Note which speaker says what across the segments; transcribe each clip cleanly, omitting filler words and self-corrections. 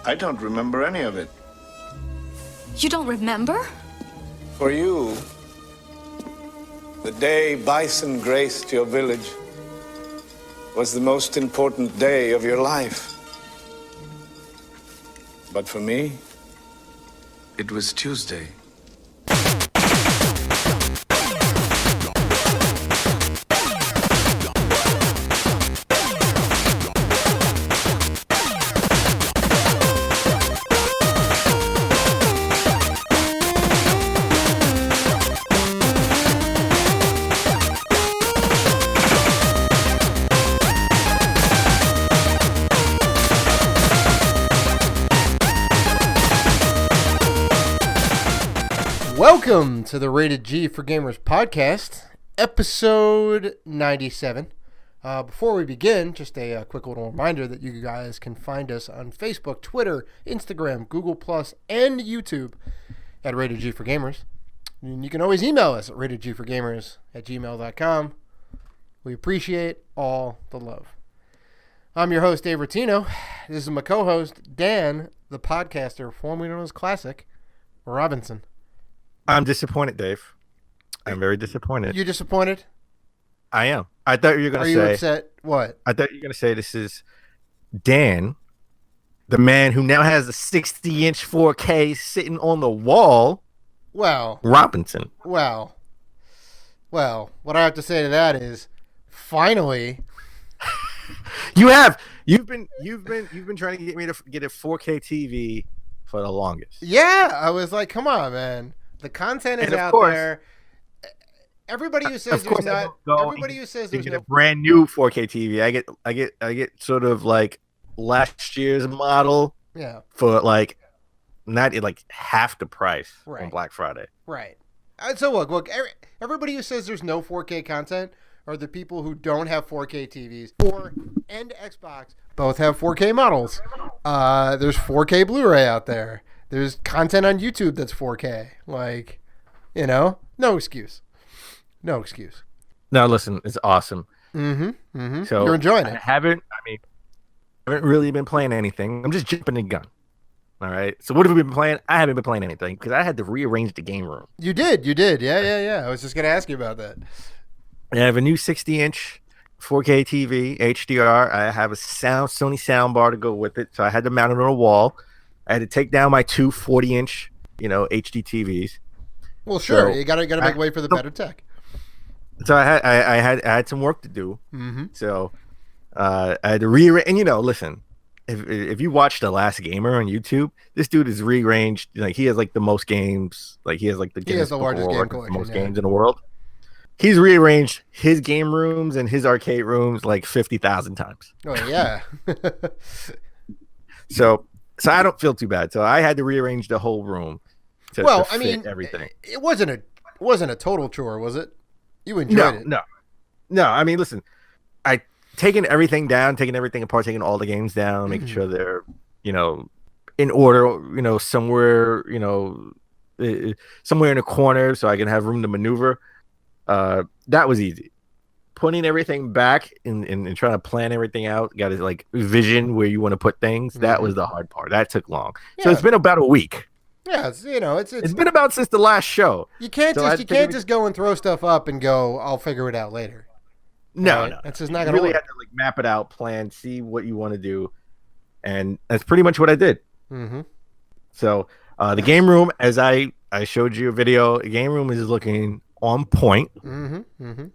Speaker 1: I don't remember any of it.
Speaker 2: You don't remember?
Speaker 1: For you, the day bison graced your village was the most important day of your life. But for me, it was Tuesday.
Speaker 3: Welcome to the Rated G for Gamers podcast, episode 97. Before we begin, just a quick little reminder that you guys can find us on Facebook, Twitter, Instagram, Google+, and YouTube at Rated G for Gamers. And you can always email us at ratedgforgamers@gmail.com. We appreciate all the love. I'm your host, Dave Rotino. This is my co-host, Dan, the podcaster, formerly known as Classic Robinson.
Speaker 4: I'm disappointed, Dave. I'm very disappointed.
Speaker 3: You disappointed?
Speaker 4: I am. I thought you were going to say...
Speaker 3: Are you upset? What?
Speaker 4: I thought you were going to say this is Dan, the man who now has a 60-inch 4K sitting on the wall.
Speaker 3: Well.
Speaker 4: Robinson.
Speaker 3: Well, what I have to say to that is, finally...
Speaker 4: You've been trying to get me to get a 4K TV for the longest.
Speaker 3: Yeah, I was like, come on, man. The content is out there. Everybody who says there's not, everybody who says there's no
Speaker 4: a brand new 4K TV, I get sort of like last year's model.
Speaker 3: Yeah.
Speaker 4: For like not like half the price
Speaker 3: right.
Speaker 4: on Black Friday.
Speaker 3: Right. So look, everybody who says there's no 4K content are the people who don't have 4K TVs. And Xbox both have 4K models. There's 4K Blu-ray out there. There's content on YouTube that's 4K. Like, no excuse. No excuse.
Speaker 4: No, listen, it's awesome.
Speaker 3: Mm-hmm.
Speaker 4: So
Speaker 3: you're enjoying it.
Speaker 4: I haven't really been playing anything. I'm just jumping the gun. All right. So what have we been playing? I haven't been playing anything because I had to rearrange the game room.
Speaker 3: You did. Yeah. I was just going to ask you about that.
Speaker 4: I have a new 60-inch 4K TV, HDR. I have a Sony soundbar to go with it. So I had to mount it on a wall. I had to take down my two 40-inch, HD TVs.
Speaker 3: Well, sure. So you got to make way for the better tech.
Speaker 4: So I had some work to do.
Speaker 3: Mm-hmm.
Speaker 4: So I had to rearrange. And listen, if you watch The Last Gamer on YouTube, this dude is rearranged. Like he has like the most games. Like he has like the
Speaker 3: largest game collection,
Speaker 4: most games in the world. He's rearranged his game rooms and his arcade rooms like 50,000 times.
Speaker 3: Oh yeah.
Speaker 4: So I don't feel too bad. So I had to rearrange the whole room. To fit everything.
Speaker 3: It wasn't a total chore, was it? You enjoyed it.
Speaker 4: No. I mean, listen, I taking everything down, taking everything apart, taking all the games down, making sure they're in order. Somewhere somewhere in a corner so I can have room to maneuver. That was easy. Putting everything back and trying to plan everything out, got to like vision where you want to put things. That was the hard part. That took long. Yeah. So it's been about a week.
Speaker 3: Yeah, it's
Speaker 4: been about since the last show.
Speaker 3: You can't just go and throw stuff up and go, I'll figure it out later.
Speaker 4: No.
Speaker 3: That's just not gonna
Speaker 4: really
Speaker 3: work.
Speaker 4: have to like map it out, plan, see what you want to do, and that's pretty much what I did.
Speaker 3: Mm-hmm.
Speaker 4: So the game room, as I showed you a video, the game room is looking on point.
Speaker 3: Mm-hmm. Mm-hmm.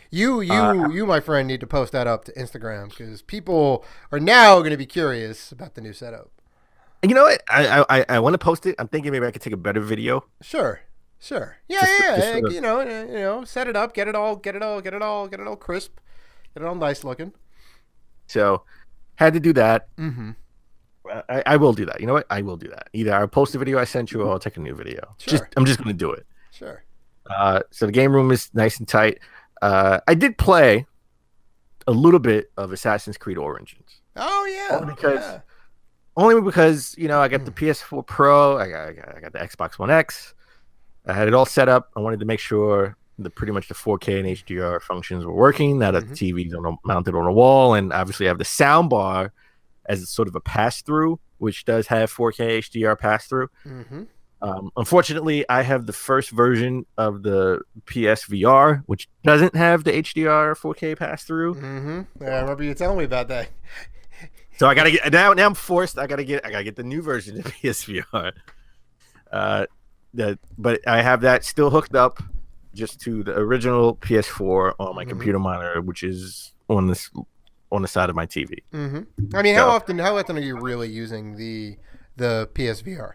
Speaker 3: You, my friend, need to post that up to Instagram because people are now going to be curious about the new setup.
Speaker 4: You know what? I want to post it. I'm thinking maybe I could take a better video.
Speaker 3: Sure. Yeah. Set it up, get it all crisp, get it all nice looking.
Speaker 4: So, had to do that.
Speaker 3: Mm-hmm.
Speaker 4: I will do that. You know what? I will do that. Either I'll post the video I sent you, or I'll take a new video.
Speaker 3: Sure.
Speaker 4: I'm just going to do it.
Speaker 3: Sure.
Speaker 4: So the game room is nice and tight. I did play a little bit of Assassin's Creed Origins.
Speaker 3: Oh yeah.
Speaker 4: Only because I got the PS4 Pro, I got the Xbox One X. I had it all set up. I wanted to make sure that pretty much the 4K and HDR functions were working. Now that the TV's mounted on a wall, and obviously I have the sound bar as sort of a pass through, which does have 4K HDR pass through.
Speaker 3: Mm-hmm.
Speaker 4: Unfortunately, I have the first version of the PSVR, which doesn't have the HDR 4K pass through.
Speaker 3: Mm-hmm. Yeah, I remember you telling me about that.
Speaker 4: So I gotta get now. I'm forced. I gotta get the new version of PSVR. But I have that still hooked up just to the original PS4 on my computer monitor, which is on the side of my TV.
Speaker 3: Mm-hmm. I mean, how often are you really using the PSVR?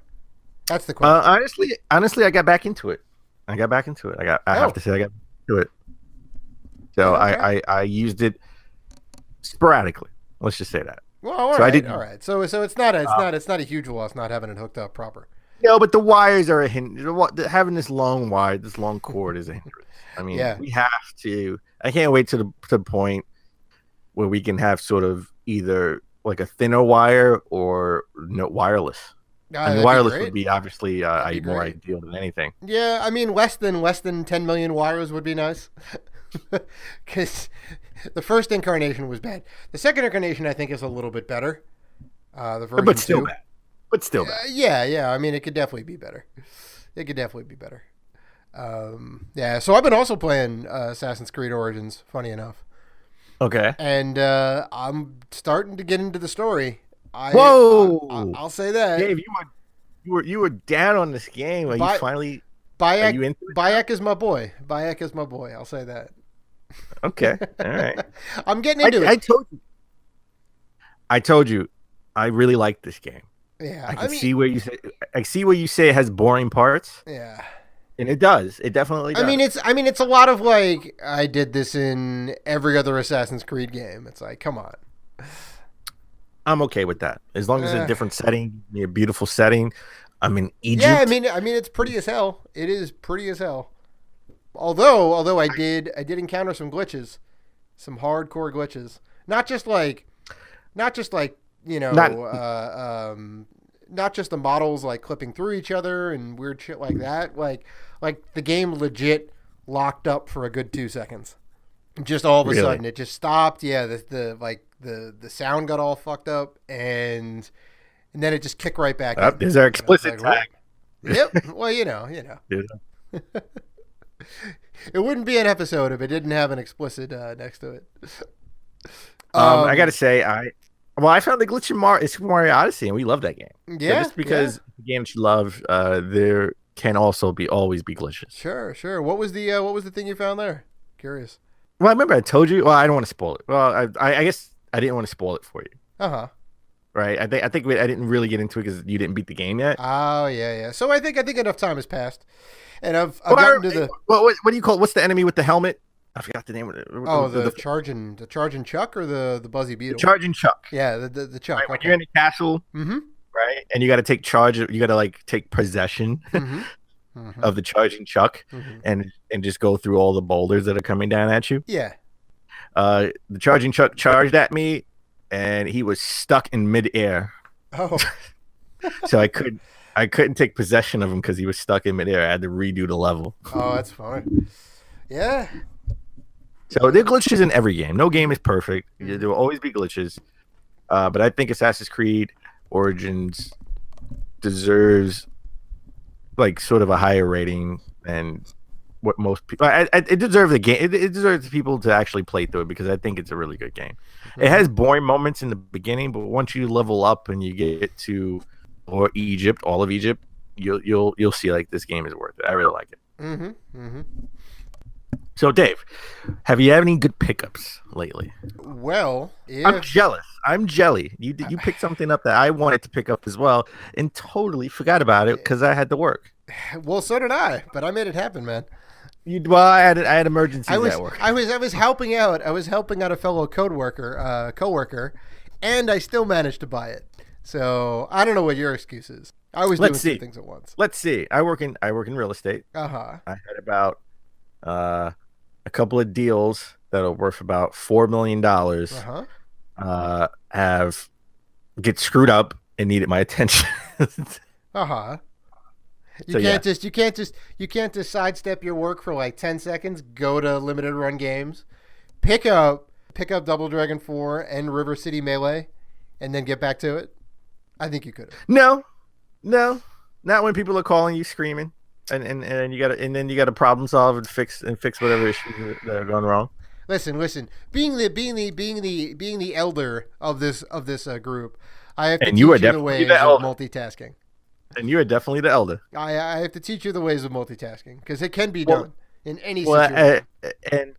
Speaker 3: That's the question.
Speaker 4: Honestly, I got back into it. I have to say I got into it. So I used it sporadically. Let's just say that.
Speaker 3: Well, all right. So it's not a huge loss not having it hooked up proper.
Speaker 4: No, but the wires are a hindrance. Having this long wire, this long cord is a hindrance. I mean, we have to. I can't wait to the point where we can have sort of either like a thinner wire or no wireless. I mean, wireless would be obviously more ideal than anything.
Speaker 3: Yeah, I mean, less than 10 million wires would be nice. Because the first incarnation was bad. The second incarnation, I think, is a little bit better. The version
Speaker 4: but still
Speaker 3: 2.
Speaker 4: bad. But still bad.
Speaker 3: Yeah. I mean, it could definitely be better. Yeah, so I've been also playing Assassin's Creed Origins, funny enough.
Speaker 4: Okay.
Speaker 3: And I'm starting to get into the story.
Speaker 4: Whoa!
Speaker 3: I'll say that.
Speaker 4: Dave, you were down on this game. Are you finally?
Speaker 3: Bayek,
Speaker 4: are you into it?
Speaker 3: Bayek is my boy. Bayek is my boy. I'll say that.
Speaker 4: Okay. All right.
Speaker 3: I'm getting into it.
Speaker 4: I told you. I really like this game.
Speaker 3: Yeah.
Speaker 4: I see where you say it has boring parts.
Speaker 3: Yeah.
Speaker 4: And it does. It definitely does.
Speaker 3: I mean it's a lot of like I did this in every other Assassin's Creed game. It's like, come on.
Speaker 4: I'm okay with that. As long as it's a different setting, a beautiful setting. I'm in Egypt.
Speaker 3: Yeah, I mean it's pretty as hell. It is pretty as hell. Although I did encounter some glitches. Some hardcore glitches. Not just like you know, not just the models like clipping through each other and weird shit like that. Like the game legit locked up for a good 2 seconds. Just all of a sudden it just stopped. Yeah, the sound got all fucked up and then it just kicked right back in.
Speaker 4: There's our explicit tag.
Speaker 3: Yep. Well, you know. Yeah. It wouldn't be an episode if it didn't have an explicit next to it.
Speaker 4: I gotta say, I found the glitch in Super Mario Odyssey, and we love that game.
Speaker 3: Yeah,
Speaker 4: so just because the game that you love, there can also always be glitches.
Speaker 3: Sure. What was the thing you found there? Curious.
Speaker 4: Well, I remember I told you. Well, I don't want to spoil it. Well, I guess I didn't want to spoil it for you. Right. I think I didn't really get into it because you didn't beat the game yet.
Speaker 3: Oh yeah. So I think enough time has passed, and I've gotten to the.
Speaker 4: Well, what do you call it? What's the enemy with the helmet? I forgot the name of it.
Speaker 3: Oh, the charging Chuck or the Buzzy Beetle?
Speaker 4: The charging Chuck.
Speaker 3: Yeah, the Chuck.
Speaker 4: Right, when you're in the castle, right, and you got to take charge. You got to like take possession of the charging Chuck, and just go through all the boulders that are coming down at you.
Speaker 3: Yeah.
Speaker 4: The charging Chuck charged at me, and he was stuck in midair.
Speaker 3: Oh.
Speaker 4: So I couldn't take possession of him because he was stuck in midair. I had to redo the level.
Speaker 3: Oh, that's funny. Yeah.
Speaker 4: So there are glitches in every game. No game is perfect. There will always be glitches. But I think Assassin's Creed Origins deserves like sort of a higher rating than what most people. It deserves the game. It deserves people to actually play through it because I think it's a really good game. It has boring moments in the beginning, but once you level up and you get to all of Egypt, you'll see like this game is worth it. I really like it. So, Dave, have you had any good pickups lately?
Speaker 3: Well,
Speaker 4: I'm jealous. I'm jelly. You picked something up that I wanted to pick up as well, and totally forgot about it because I had to work.
Speaker 3: Well, so did I, but I made it happen, man.
Speaker 4: I had emergencies at work.
Speaker 3: I was helping out. I was helping out a fellow coworker, and I still managed to buy it. So I don't know what your excuse is. I was doing two things at once.
Speaker 4: Let's see. I work in real estate. I had about a couple of deals that are worth about $4 million get screwed up and needed my attention.
Speaker 3: You can't just sidestep your work for like 10 seconds, go to limited run games, pick up Double Dragon 4 and River City Melee, and then get back to it? I think you could have.
Speaker 4: No, not when people are calling you screaming, and then you got to problem solve and fix whatever issues that are going wrong.
Speaker 3: Listen. Being the elder of this group, I have to
Speaker 4: And
Speaker 3: teach
Speaker 4: you are
Speaker 3: you the
Speaker 4: definitely
Speaker 3: ways
Speaker 4: the
Speaker 3: of
Speaker 4: elder.
Speaker 3: multitasking.
Speaker 4: And you are definitely the elder.
Speaker 3: I have to teach you the ways of multitasking because it can be done in any
Speaker 4: Well,
Speaker 3: situation.
Speaker 4: and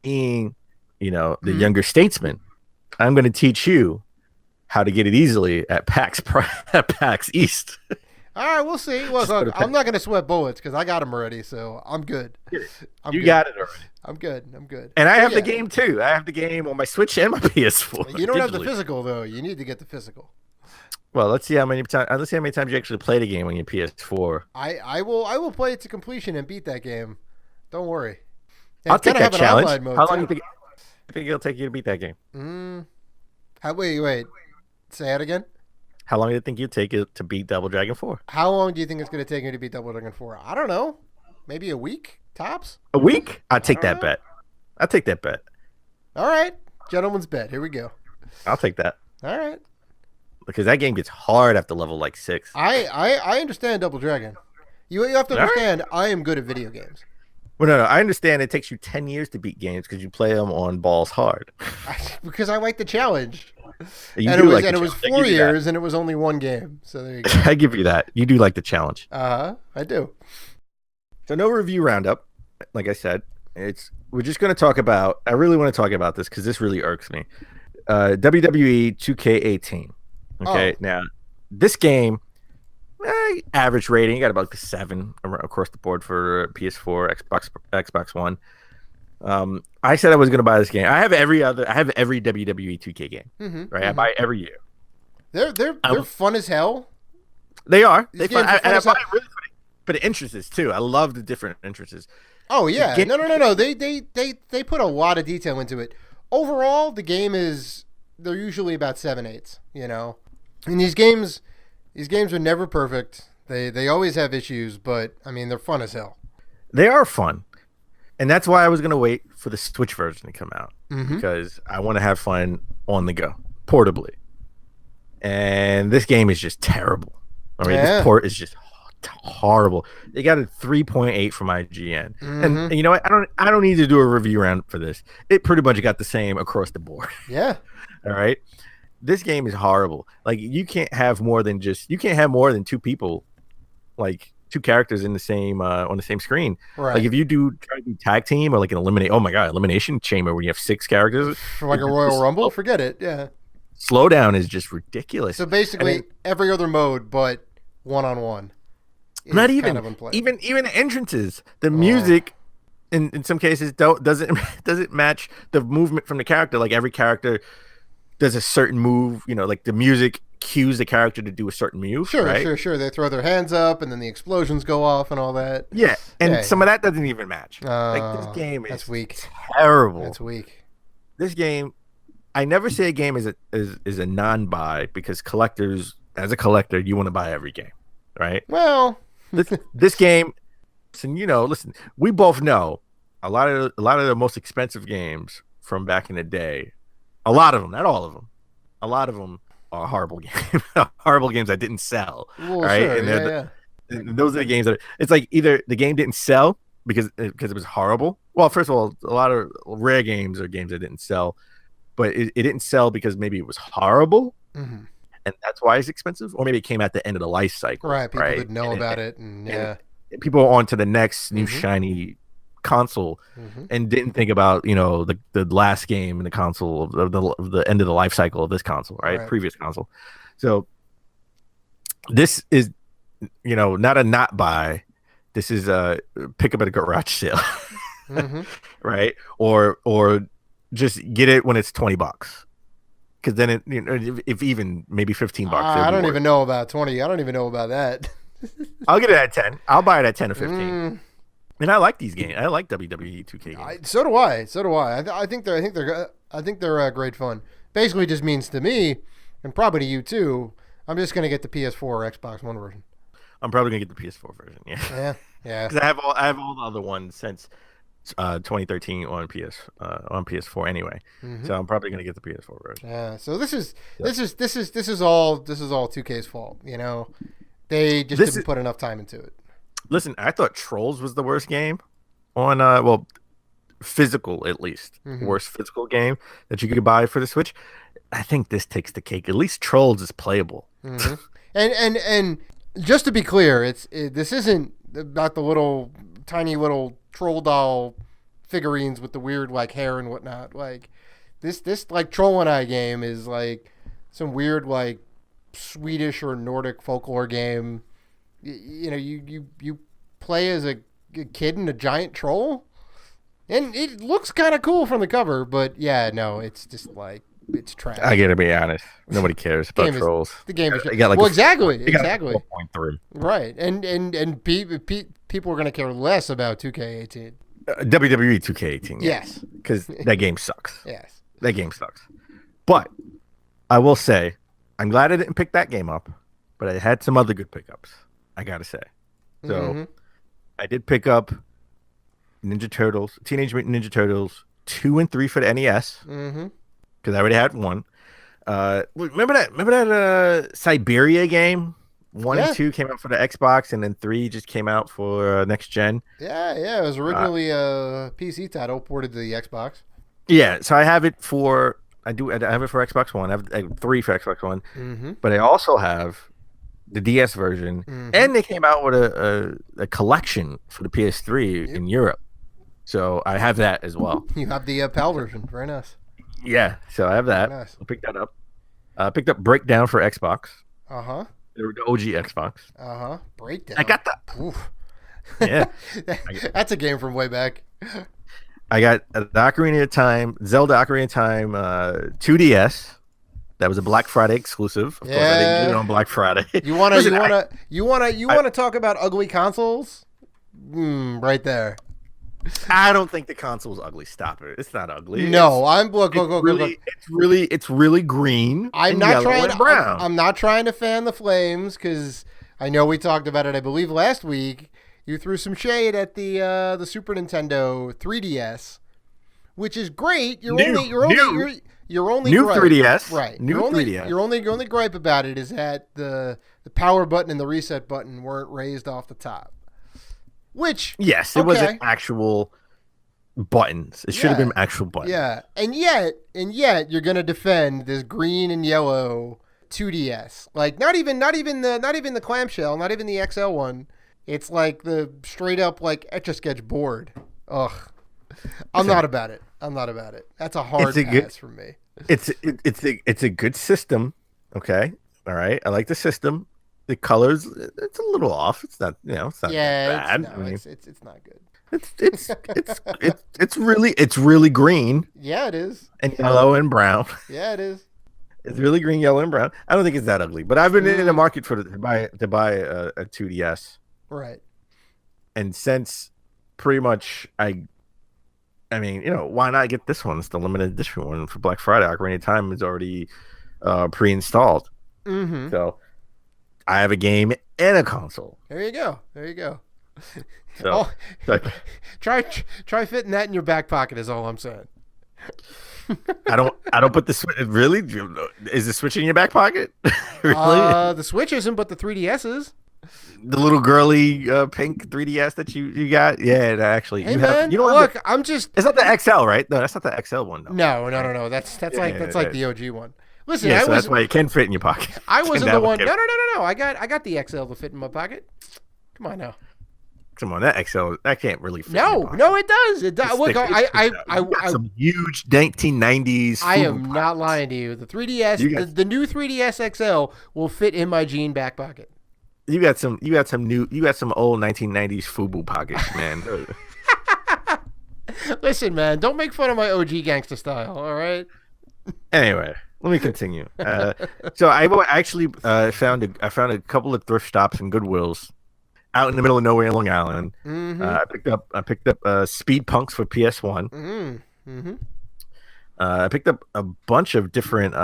Speaker 4: being, the
Speaker 3: Mhm.
Speaker 4: younger statesman, I'm going to teach you how to get it easily at PAX East.
Speaker 3: All right, we'll see. Look, I'm not going to sweat bullets because I got them already, so I'm good.
Speaker 4: You got it already.
Speaker 3: I'm good.
Speaker 4: And I
Speaker 3: So,
Speaker 4: have the
Speaker 3: yeah.
Speaker 4: game too. I have the game on my Switch and my PS4.
Speaker 3: You don't have the
Speaker 4: digitally.
Speaker 3: physical though. You need to get the physical.
Speaker 4: Well, let's see how many times you actually play the game on your PS4.
Speaker 3: I will play it to completion and beat that game. Don't worry. And
Speaker 4: I'll
Speaker 3: it's
Speaker 4: take
Speaker 3: gonna
Speaker 4: that
Speaker 3: have an
Speaker 4: challenge.
Speaker 3: online mode,
Speaker 4: How long
Speaker 3: too.
Speaker 4: do you think it'll take you to beat that game?
Speaker 3: Wait. Say it again.
Speaker 4: How long do you think you'd take it to beat Double Dragon 4?
Speaker 3: How long do you think it's going to take me to beat Double Dragon 4? I don't know. Maybe a week tops.
Speaker 4: A week? I'll take
Speaker 3: I don't
Speaker 4: that bet. I'll take that bet.
Speaker 3: All right, gentleman's bet. Here we go.
Speaker 4: I'll take that.
Speaker 3: All right.
Speaker 4: Because that game gets hard after level like 6.
Speaker 3: I understand Double Dragon. You have to
Speaker 4: All right.
Speaker 3: understand. I am good at video games.
Speaker 4: Well, no, I understand it takes you 10 years to beat games because you play them on balls hard.
Speaker 3: Because I like the challenge.
Speaker 4: You
Speaker 3: And
Speaker 4: do
Speaker 3: it was
Speaker 4: like the
Speaker 3: and it was
Speaker 4: challenge. I
Speaker 3: 4
Speaker 4: give you that.
Speaker 3: years and it was only one game. So there you go.
Speaker 4: I give you that. You do like the challenge.
Speaker 3: I do.
Speaker 4: So no review roundup. Like I said, we're just going to talk about. I really want to talk about this because this really irks me. WWE 2K18. Okay, Now this game, average rating, you got about 7 across the board for PS4, Xbox One. I said I was going to buy this game. I have every WWE 2K game. Right, I buy it every year.
Speaker 3: They're fun as hell.
Speaker 4: They are.
Speaker 3: These
Speaker 4: They fun.
Speaker 3: games are fun
Speaker 4: I
Speaker 3: as
Speaker 4: buy
Speaker 3: hell.
Speaker 4: it really for the entrances too. I love the different entrances.
Speaker 3: Oh yeah,
Speaker 4: game-
Speaker 3: no. They put a lot of detail into it. Overall, the game they're usually about 7/8. And these games are never perfect. They always have issues, but I mean they're fun as hell.
Speaker 4: They are fun, and that's why I was gonna wait for the Switch version to come out because I want to have fun on the go, portably. And this game is just terrible. I mean, this port is just horrible. They got a 3.8 from IGN, and you know what? I don't need to do a review round for this. It pretty much got the same across the board.
Speaker 3: Yeah.
Speaker 4: All right. This game is horrible. Like you can't have more than 2 people, like 2 characters in the same on the same screen.
Speaker 3: Right.
Speaker 4: Like if you try to do tag team or like an elimination chamber where you have 6 characters,
Speaker 3: For like a Royal Rumble, forget it. Yeah.
Speaker 4: slowdown is just ridiculous.
Speaker 3: So basically, every other mode but one-on-one.
Speaker 4: Not even
Speaker 3: kind of unplayable.
Speaker 4: even entrances. The music in some cases doesn't match the movement from the character. Like every character does a certain move, like the music cues the character to do a certain move.
Speaker 3: Sure.
Speaker 4: Right?
Speaker 3: They throw their hands up, and then the explosions go off, and all that.
Speaker 4: Yeah, and
Speaker 3: Yeah.
Speaker 4: some of that doesn't even match. Like this game is
Speaker 3: That's weak.
Speaker 4: terrible.
Speaker 3: That's weak.
Speaker 4: This game, I never say a game is a non-buy because as a collector, you want to buy every game, right?
Speaker 3: Well,
Speaker 4: This game, listen, we both know a lot of the most expensive games from back in the day. A lot of them, not all of them. A lot of them are horrible games. Horrible games that didn't sell.
Speaker 3: well,
Speaker 4: right?
Speaker 3: sure.
Speaker 4: And
Speaker 3: Yeah.
Speaker 4: those are the games that it's like either the game didn't sell because it was horrible. Well, first of all, a lot of rare games are games that didn't sell, but it didn't sell because maybe it was horrible, and that's why it's expensive, or maybe it came at the end of the life cycle.
Speaker 3: Right. People
Speaker 4: right?
Speaker 3: didn't know about it, and yeah.
Speaker 4: And people are on to the next new shiny console and didn't think about the last game in the console of the end of the life cycle of this console, right? Previous console. So this is not a not buy. This is a pick up at a garage sale. Right? Or just get it when it's $20, because then it if even maybe $15.
Speaker 3: I don't even know about 20. I don't even know about that.
Speaker 4: I'll get it at 10. I'll buy it at 10 or 15. And I like these games. I like WWE 2K games.
Speaker 3: So do I. I think they're great fun. Basically, just means to me, and probably to you too. I'm just gonna get the PS4 or Xbox One version.
Speaker 4: I'm probably gonna get the PS4 version. Yeah.
Speaker 3: Yeah.
Speaker 4: Because I have all the other ones 2013 on PS4 anyway. So I'm probably gonna get the PS4 version.
Speaker 3: Yeah. So this is all 2K's fault. You know, they just didn't put enough time into it.
Speaker 4: Listen, I thought Trolls was the worst game on physical at least, worst physical game that you could buy for the Switch. I think this takes the cake. At least Trolls is playable.
Speaker 3: And just to be clear, this isn't about the little tiny little troll doll figurines with the weird like hair and whatnot. Like this like Troll and I game is like some weird like Swedish or Nordic folklore game. You know, you play as a kid and a giant troll, and it looks kind of cool from the cover. But yeah, no, it's just like it's trash.
Speaker 4: I gotta be honest. Nobody cares about Trolls.
Speaker 3: The game is exactly.
Speaker 4: 4.3.
Speaker 3: Right, and people are gonna care less about 2K18.
Speaker 4: WWE 2K18.
Speaker 3: Yes,
Speaker 4: because that game sucks.
Speaker 3: Yes,
Speaker 4: that game sucks. But I will say, I'm glad I didn't pick that game up. But I had some other good pickups, I gotta say. So I did pick up Teenage Mutant Ninja Turtles 2 and 3 for the NES. Because I already had one. Remember that Siberia game? 1 and 2 came out for the Xbox, and then 3 just came out for next gen.
Speaker 3: Yeah. It was originally a PC title ported to the Xbox.
Speaker 4: Yeah, so I have it for I have it for Xbox One. I have 3 for Xbox One, but I also have the DS version, and they came out with a collection for the PS3 in Europe. So I have that as well.
Speaker 3: You have the PAL version. Very nice.
Speaker 4: Yeah, so I have that.
Speaker 3: Nice.
Speaker 4: I'll pick that up. I picked up Breakdown for Xbox.
Speaker 3: The
Speaker 4: OG Xbox.
Speaker 3: Breakdown.
Speaker 4: I got that.
Speaker 3: Oof.
Speaker 4: Yeah.
Speaker 3: That's a game from way back.
Speaker 4: I got Ocarina of Time, Zelda Ocarina of Time 2DS. That was a Black Friday exclusive. Of course, I didn't get it on Black Friday.
Speaker 3: You wanna talk about ugly consoles? Right there.
Speaker 4: I don't think the console's ugly. Stop it. It's not ugly.
Speaker 3: No,
Speaker 4: look. It's really green.
Speaker 3: I'm not trying to brown. I'm not trying to fan the flames because I know we talked about it. I believe last week you threw some shade at the Super Nintendo 3DS, which is great. Your only
Speaker 4: new
Speaker 3: gripe,
Speaker 4: 3DS,
Speaker 3: right?
Speaker 4: New 3DS.
Speaker 3: Your only gripe about it is that the power button and the reset button weren't raised off the top. Which
Speaker 4: yes, it wasn't actual buttons. It should have been actual buttons.
Speaker 3: Yeah, and yet you're gonna defend this green and yellow 2DS. Like not even the clamshell, not even the XL one. It's like the straight up like Etch-a-Sketch board. Ugh, I'm not about it. That's a hard pass for me.
Speaker 4: It's a good system. Okay, all right. I like the system. The colors, it's a little off. It's not, it's not bad.
Speaker 3: It's not good.
Speaker 4: It's really green.
Speaker 3: Yeah, it is.
Speaker 4: And yellow and brown.
Speaker 3: Yeah, it is.
Speaker 4: It's really green, yellow, and brown. I don't think it's that ugly, but I've been in the market to buy a 2DS.
Speaker 3: Right.
Speaker 4: And since pretty much I mean, why not get this one? It's the limited edition one for Black Friday. Ocarina of Time is already pre-installed. So I have a game and a console.
Speaker 3: There you go.
Speaker 4: So,
Speaker 3: try fitting that in your back pocket is all I'm saying.
Speaker 4: I don't put the Switch. Really? Is the Switch in your back pocket?
Speaker 3: Really? The Switch isn't, but the 3DS is.
Speaker 4: The little girly pink 3DS that you got? Yeah, actually.
Speaker 3: Hey, man, look, I'm just.
Speaker 4: It's not the XL, right? No, that's not the XL one. Though.
Speaker 3: No. That's like the OG one. Listen,
Speaker 4: that's why it can fit in your pocket.
Speaker 3: I wasn't the one. No. I got the XL to fit in my pocket. Come on now.
Speaker 4: Come on, that XL that can't really fit.
Speaker 3: No, it does. It does. Look, I
Speaker 4: some huge 1990s.
Speaker 3: I am not lying to you. The 3DS, the new 3DS XL will fit in my jean back pocket.
Speaker 4: You got some old 1990s FUBU pockets, man.
Speaker 3: Listen, man, don't make fun of my OG gangster style. All right.
Speaker 4: Anyway. Let me continue. So I actually found a couple of thrift shops and Goodwills out in the middle of nowhere in Long Island. I picked up Speed Punks for PS1. I picked up a bunch of different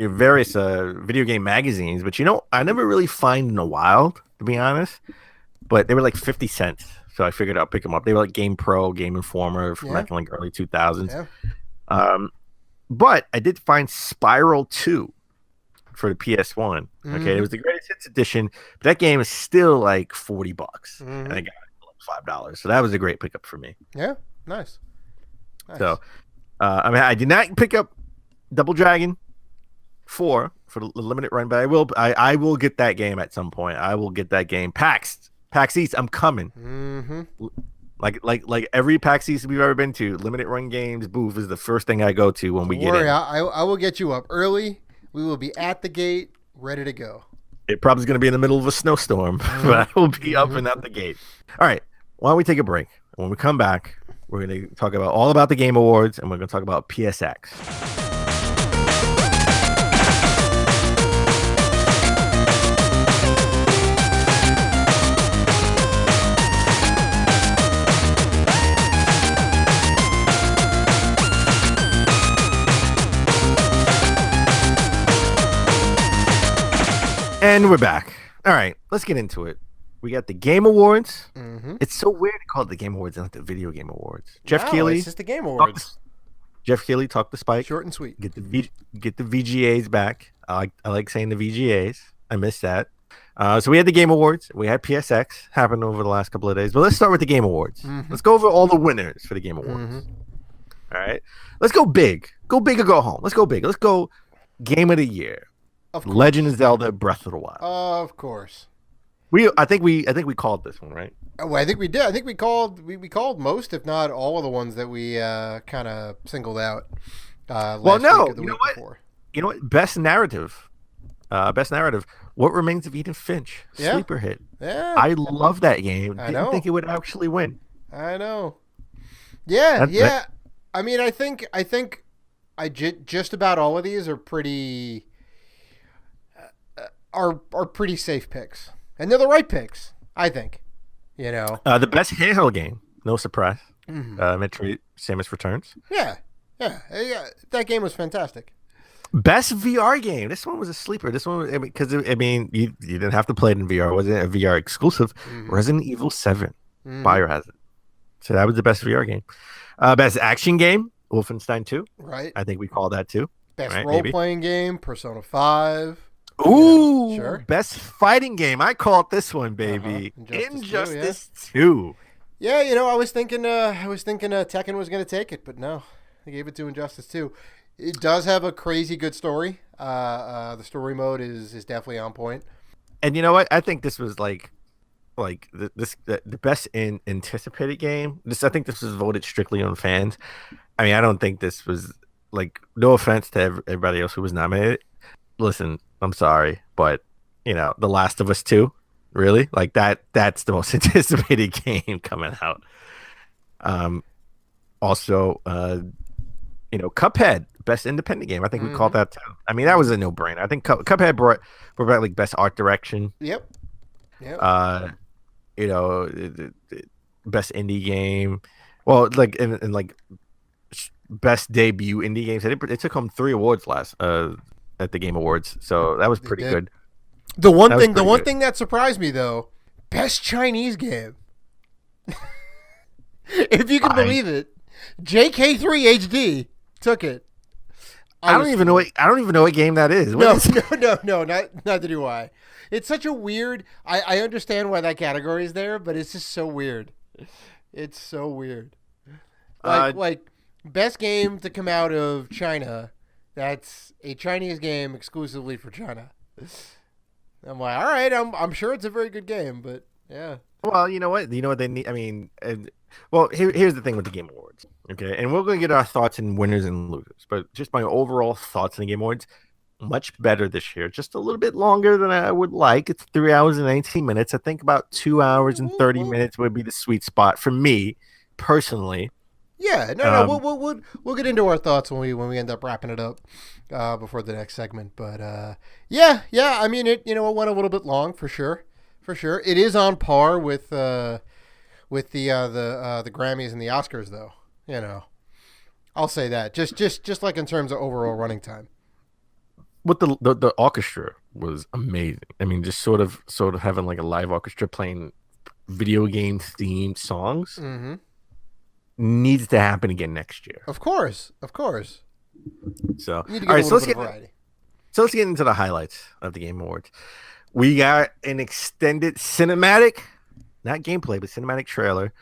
Speaker 4: various video game magazines, but I never really find in the wild, to be honest. But they were like 50 cents so I figured I'll pick them up. They were like Game Pro, Game Informer from back in like early 2000s.
Speaker 3: Yeah.
Speaker 4: But I did find Spiral 2 for the PS1. Okay, it was the greatest hits edition, but that game is still like $40, and I got it for like $5. So that was a great pickup for me.
Speaker 3: Yeah, nice.
Speaker 4: So, I mean, I did not pick up Double Dragon 4 for the limited run, but I will get that game at some point. I will get that game. PAX East, I'm coming. Like every PAX East we've ever been to, limited run games booth is the first thing I go to when we get in.
Speaker 3: I will get you up early. We will be at the gate, ready to go.
Speaker 4: It probably is going to be in the middle of a snowstorm, but I will be up and out the gate. All right, why don't we take a break? When we come back, we're going to talk all about the Game Awards, and we're going to talk about PSX. And we're back. All right, let's get into it. We got the Game Awards. It's so weird to call it the Game Awards and not the Video Game Awards. Jeff Keighley.
Speaker 3: It's just the Game Awards.
Speaker 4: Jeff Keighley talked to Spike.
Speaker 3: Short and sweet.
Speaker 4: Get the VGAs back. I like saying the VGAs. I miss that. So we had the Game Awards. We had PSX happen over the last couple of days. But let's start with the Game Awards. Let's go over all the winners for the Game Awards. All right. Let's go big. Go big or go home. Let's go big. Let's go Game of the Year. Legend of Zelda: Breath of the Wild.
Speaker 3: Of course.
Speaker 4: I think we called this one, right?
Speaker 3: Oh, I think we did. I think we called most, if not all, of the ones that we kind of singled out.
Speaker 4: Well, no, you know what? Before. You know what? Best narrative. What Remains of Edith Finch? Sleeper hit.
Speaker 3: Yeah.
Speaker 4: I love that game. Didn't think it would actually win.
Speaker 3: I know. Yeah. I mean, I think just about all of these are pretty. Are pretty safe picks, and they're the right picks, I think. You know,
Speaker 4: the best handheld game, no surprise. Metroid: Samus Returns.
Speaker 3: Yeah, that game was fantastic.
Speaker 4: Best VR game. This one was a sleeper. This one, because you didn't have to play it in VR. It wasn't a VR exclusive. Resident Evil 7. Biohazard. So that was the best VR game. Best action game, Wolfenstein 2.
Speaker 3: Right.
Speaker 4: I think we called that too.
Speaker 3: Best role-playing game, Persona 5.
Speaker 4: Ooh,
Speaker 3: yeah, sure.
Speaker 4: Best fighting game. I called this one, baby. Injustice 2.
Speaker 3: Yeah, you know, I was thinking Tekken was going to take it, but no, they gave it to Injustice 2. It does have a crazy good story. The story mode is definitely on point.
Speaker 4: And you know what? I think this was like the best anticipated game. I think this was voted strictly on fans. I mean, I don't think this was like, no offense to everybody else who was nominated. Listen, I'm sorry, but you know, The Last of Us 2, really? Like that's the most anticipated game coming out. Also, you know, Cuphead, best independent game. I think we called that too. I mean, that was a no-brainer. I think Cuphead brought back like best art direction.
Speaker 3: Yep.
Speaker 4: You know, best indie game. Well, like in like best debut indie games. It took home 3 awards last at the Game Awards, so that was pretty good.
Speaker 3: The one thing that surprised me though, best Chinese game. If you can believe it, JK3 HD took it. I don't even know what game that is.
Speaker 4: No,
Speaker 3: neither do I. It's such a weird. I understand why that category is there, but it's just so weird. It's so weird. Like best game to come out of China. That's a Chinese game exclusively for China. I'm like, all right, I'm sure it's a very good game, but yeah.
Speaker 4: Well, you know what they need. I mean, well, here's the thing with the Game Awards, okay? And we're going to get our thoughts in winners and losers, but just my overall thoughts in the Game Awards, much better this year. Just a little bit longer than I would like. It's 3 hours and 19 minutes. I think about 2 hours and 30 minutes would be the sweet spot for me personally.
Speaker 3: Yeah, no, we'll get into our thoughts when we end up wrapping it up before the next segment. But yeah, I mean it went a little bit long for sure. It is on par with the Grammys and the Oscars though. You know, I'll say that just like in terms of overall running time.
Speaker 4: What the orchestra was amazing. I mean, just sort of having like a live orchestra playing video game themed songs
Speaker 3: Mm-hmm.
Speaker 4: needs to happen again next year.
Speaker 3: Of course.
Speaker 4: So,
Speaker 3: You need to
Speaker 4: all
Speaker 3: get
Speaker 4: right,
Speaker 3: a
Speaker 4: so
Speaker 3: little bit of variety.
Speaker 4: let's get into the highlights of the Game Awards. We got an extended cinematic, not gameplay, but cinematic trailer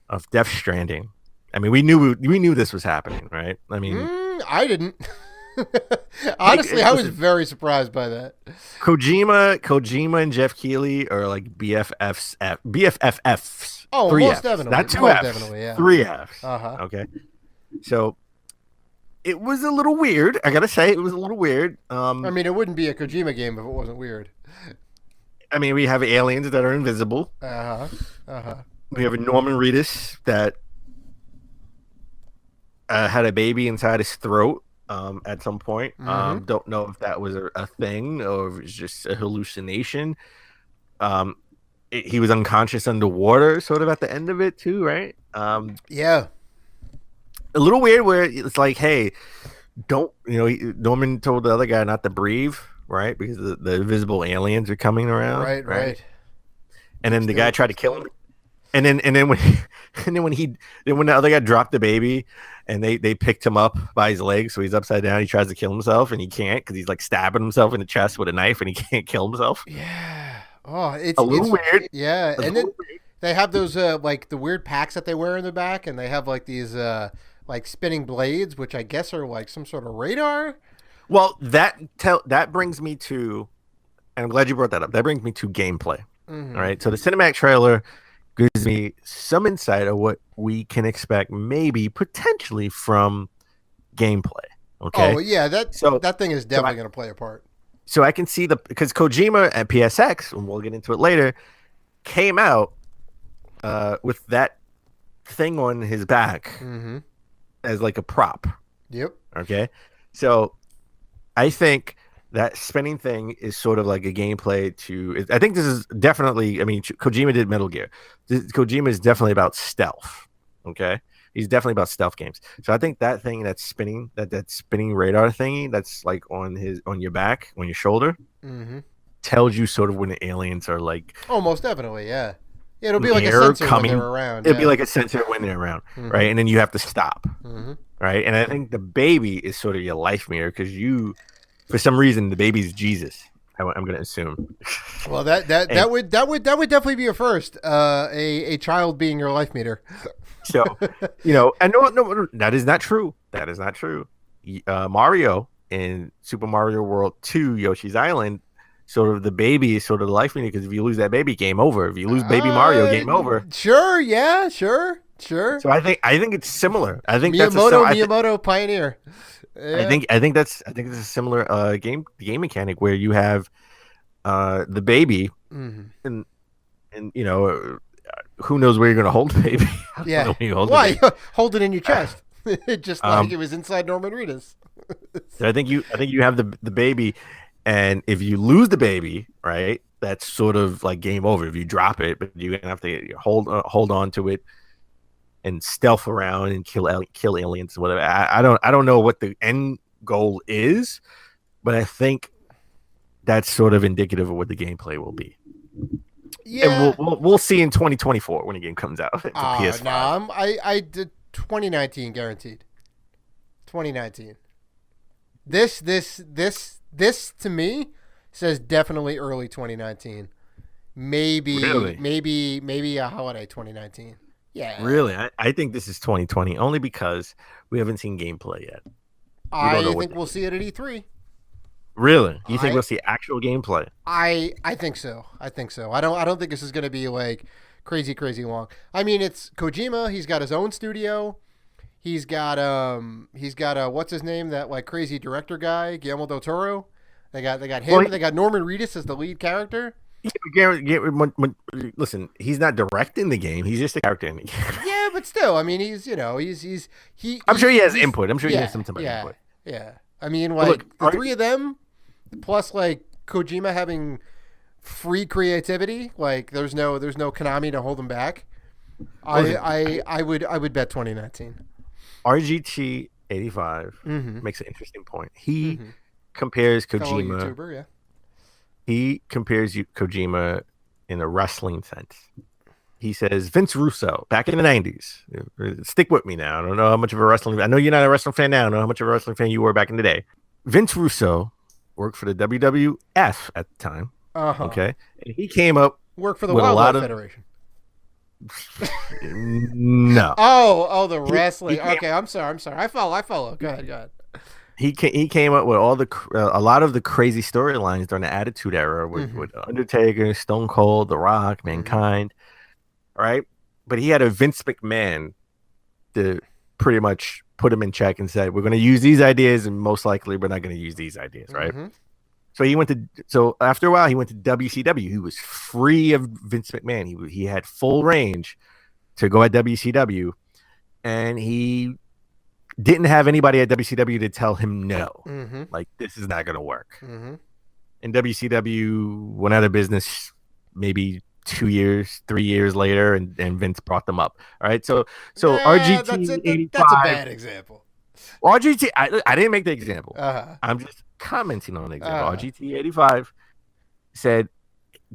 Speaker 4: of Death Stranding. I mean, we knew this was happening, right? I mean,
Speaker 3: I didn't. Honestly, I was
Speaker 4: listen,
Speaker 3: very surprised by that.
Speaker 4: Kojima and Jeff Keighley are like BFFs.
Speaker 3: Oh,
Speaker 4: three
Speaker 3: most
Speaker 4: Fs,
Speaker 3: definitely.
Speaker 4: not two
Speaker 3: Most
Speaker 4: Fs,
Speaker 3: definitely, yeah.
Speaker 4: 3 Fs.
Speaker 3: Uh-huh.
Speaker 4: Okay, so it was a little weird. I gotta say, it was a little weird.
Speaker 3: I mean, it wouldn't be a Kojima game if it wasn't weird.
Speaker 4: I mean, we have aliens that are invisible.
Speaker 3: Uh-huh.
Speaker 4: We have a Norman Reedus that had a baby inside his throat at some point.
Speaker 3: Mhm.
Speaker 4: Don't know if that was a thing or if it was just a hallucination. He was unconscious underwater sort of at the end of it too, right?
Speaker 3: Yeah.
Speaker 4: A little weird where it's like, hey, don't, Norman told the other guy not to breathe, right? Because the invisible aliens are coming around.
Speaker 3: Right.
Speaker 4: And then the guy tried to kill him. And then when when the other guy dropped the baby and they picked him up by his legs, so he's upside down, he tries to kill himself and he can't because he's like stabbing himself in the chest with a knife and he can't kill himself.
Speaker 3: Yeah. Oh, it's
Speaker 4: A little weird.
Speaker 3: Yeah,
Speaker 4: A
Speaker 3: and
Speaker 4: little
Speaker 3: then they have those like the weird packs that they wear in the back, and they have like these like spinning blades, which I guess are like some sort of radar.
Speaker 4: Well, that brings me to, and I'm glad you brought that up. That brings me to gameplay.
Speaker 3: Mhm.
Speaker 4: All right, so the cinematic trailer gives me some insight of what we can expect, maybe potentially from gameplay. Okay.
Speaker 3: Oh yeah, that thing is definitely going to play a part.
Speaker 4: So I can see because Kojima at PSX, and we'll get into it later, came out with that thing on his back
Speaker 3: Mm-hmm.
Speaker 4: as like a prop.
Speaker 3: Yep.
Speaker 4: Okay. So I think that spinning thing is sort of like a gameplay I think this is definitely, I mean, Kojima did Metal Gear. Kojima is definitely about stealth. Okay. He's definitely about stealth games. So I think that thing that's spinning, that spinning radar thingy that's like on your back, on your shoulder,
Speaker 3: Mm-hmm.
Speaker 4: tells you sort of when the aliens are like
Speaker 3: Oh, most definitely, yeah. Yeah, it'll be like a
Speaker 4: near,
Speaker 3: sensor
Speaker 4: coming.
Speaker 3: when they're around.
Speaker 4: It'll be
Speaker 3: yeah.
Speaker 4: like a sensor when they're around,
Speaker 3: Mhm.
Speaker 4: right? And then you have to stop,
Speaker 3: Mm-hmm.
Speaker 4: right? And I think the baby is sort of your life mirror because for some reason, the baby's Jesus. I'm going to assume.
Speaker 3: Well, that would definitely be a first. A child being your life meter.
Speaker 4: So, and no, that is not true. That is not true. Mario in Super Mario World 2, Yoshi's Island, sort of the baby is sort of the life meter because if you lose that baby, game over. If you lose baby Mario, game over.
Speaker 3: Sure, yeah, sure.
Speaker 4: So I think it's similar. I think
Speaker 3: Miyamoto pioneer. Yeah.
Speaker 4: I think it's a similar game mechanic where you have the baby
Speaker 3: Mm-hmm.
Speaker 4: and who knows where you're gonna hold the baby. I don't know
Speaker 3: Yeah.
Speaker 4: where you hold
Speaker 3: Why?
Speaker 4: the baby.
Speaker 3: Hold it in your chest, just like it was inside Norman Reedus.
Speaker 4: So I think you have the baby, and if you lose the baby, right, that's sort of like game over. If you drop it, but you're gonna have to hold on to it and stealth around and kill aliens and whatever. I don't know what the end goal is, but I think that's sort of indicative of what the gameplay will be.
Speaker 3: Yeah.
Speaker 4: And we'll see in 2024 when the game comes out. To PS5.
Speaker 3: No, I did 2019 guaranteed. 2019. This to me says definitely early 2019. Maybe
Speaker 4: Really?
Speaker 3: maybe a holiday 2019. Yeah.
Speaker 4: Really, I think this is 2020 only because we haven't seen gameplay yet.
Speaker 3: I think we'll see it at E3.
Speaker 4: Really, you think we'll see actual gameplay?
Speaker 3: I think so. I don't think this is going to be like crazy long. I mean, it's Kojima. He's got his own studio. He's got what's his name? That like crazy director guy, Guillermo del Toro. They got him.
Speaker 4: Well,
Speaker 3: they got Norman Reedus as the lead character.
Speaker 4: Listen, he's not directing the game. He's just a character in the game.
Speaker 3: Yeah, but still, I mean, he's
Speaker 4: I'm sure he has input. I'm sure he has some input.
Speaker 3: Yeah. I mean, like
Speaker 4: look,
Speaker 3: the three of them, plus like Kojima having free creativity. Like there's no Konami to hold him back. I would bet 2019.
Speaker 4: RGT 85 makes an interesting point. He compares
Speaker 3: Fellow
Speaker 4: Kojima.
Speaker 3: YouTuber, yeah.
Speaker 4: He compares Kojima in a wrestling sense. He says Vince Russo back in the 90s. Stick with me now. I don't know how much of a wrestling. I know you're not a wrestling fan now. I don't know how much of a wrestling fan you were back in the day. Vince Russo worked for the WWF at the time. Okay, and he came up
Speaker 3: Work for the
Speaker 4: with a lot
Speaker 3: Wildlife
Speaker 4: of
Speaker 3: Federation.
Speaker 4: no.
Speaker 3: Oh, the wrestling.
Speaker 4: He came-
Speaker 3: Okay, I'm sorry. I follow. Go ahead.
Speaker 4: He came up with a lot of the crazy storylines during the Attitude Era with Undertaker, Stone Cold, The Rock, Mankind, right? But he had a Vince McMahon to pretty much put him in check and said, "We're going to use these ideas, and most likely we're not going to use these ideas," right? So after a while he went to WCW. He was free of Vince McMahon. He had full range to go at WCW, and he didn't have anybody at WCW to tell him no. Like, this is not going to work. And WCW went out of business maybe 3 years later, and Vince brought them up. All right, so RGT
Speaker 3: that's a bad example.
Speaker 4: RGT. I didn't make the example. I'm just commenting on the example. RGT 85 said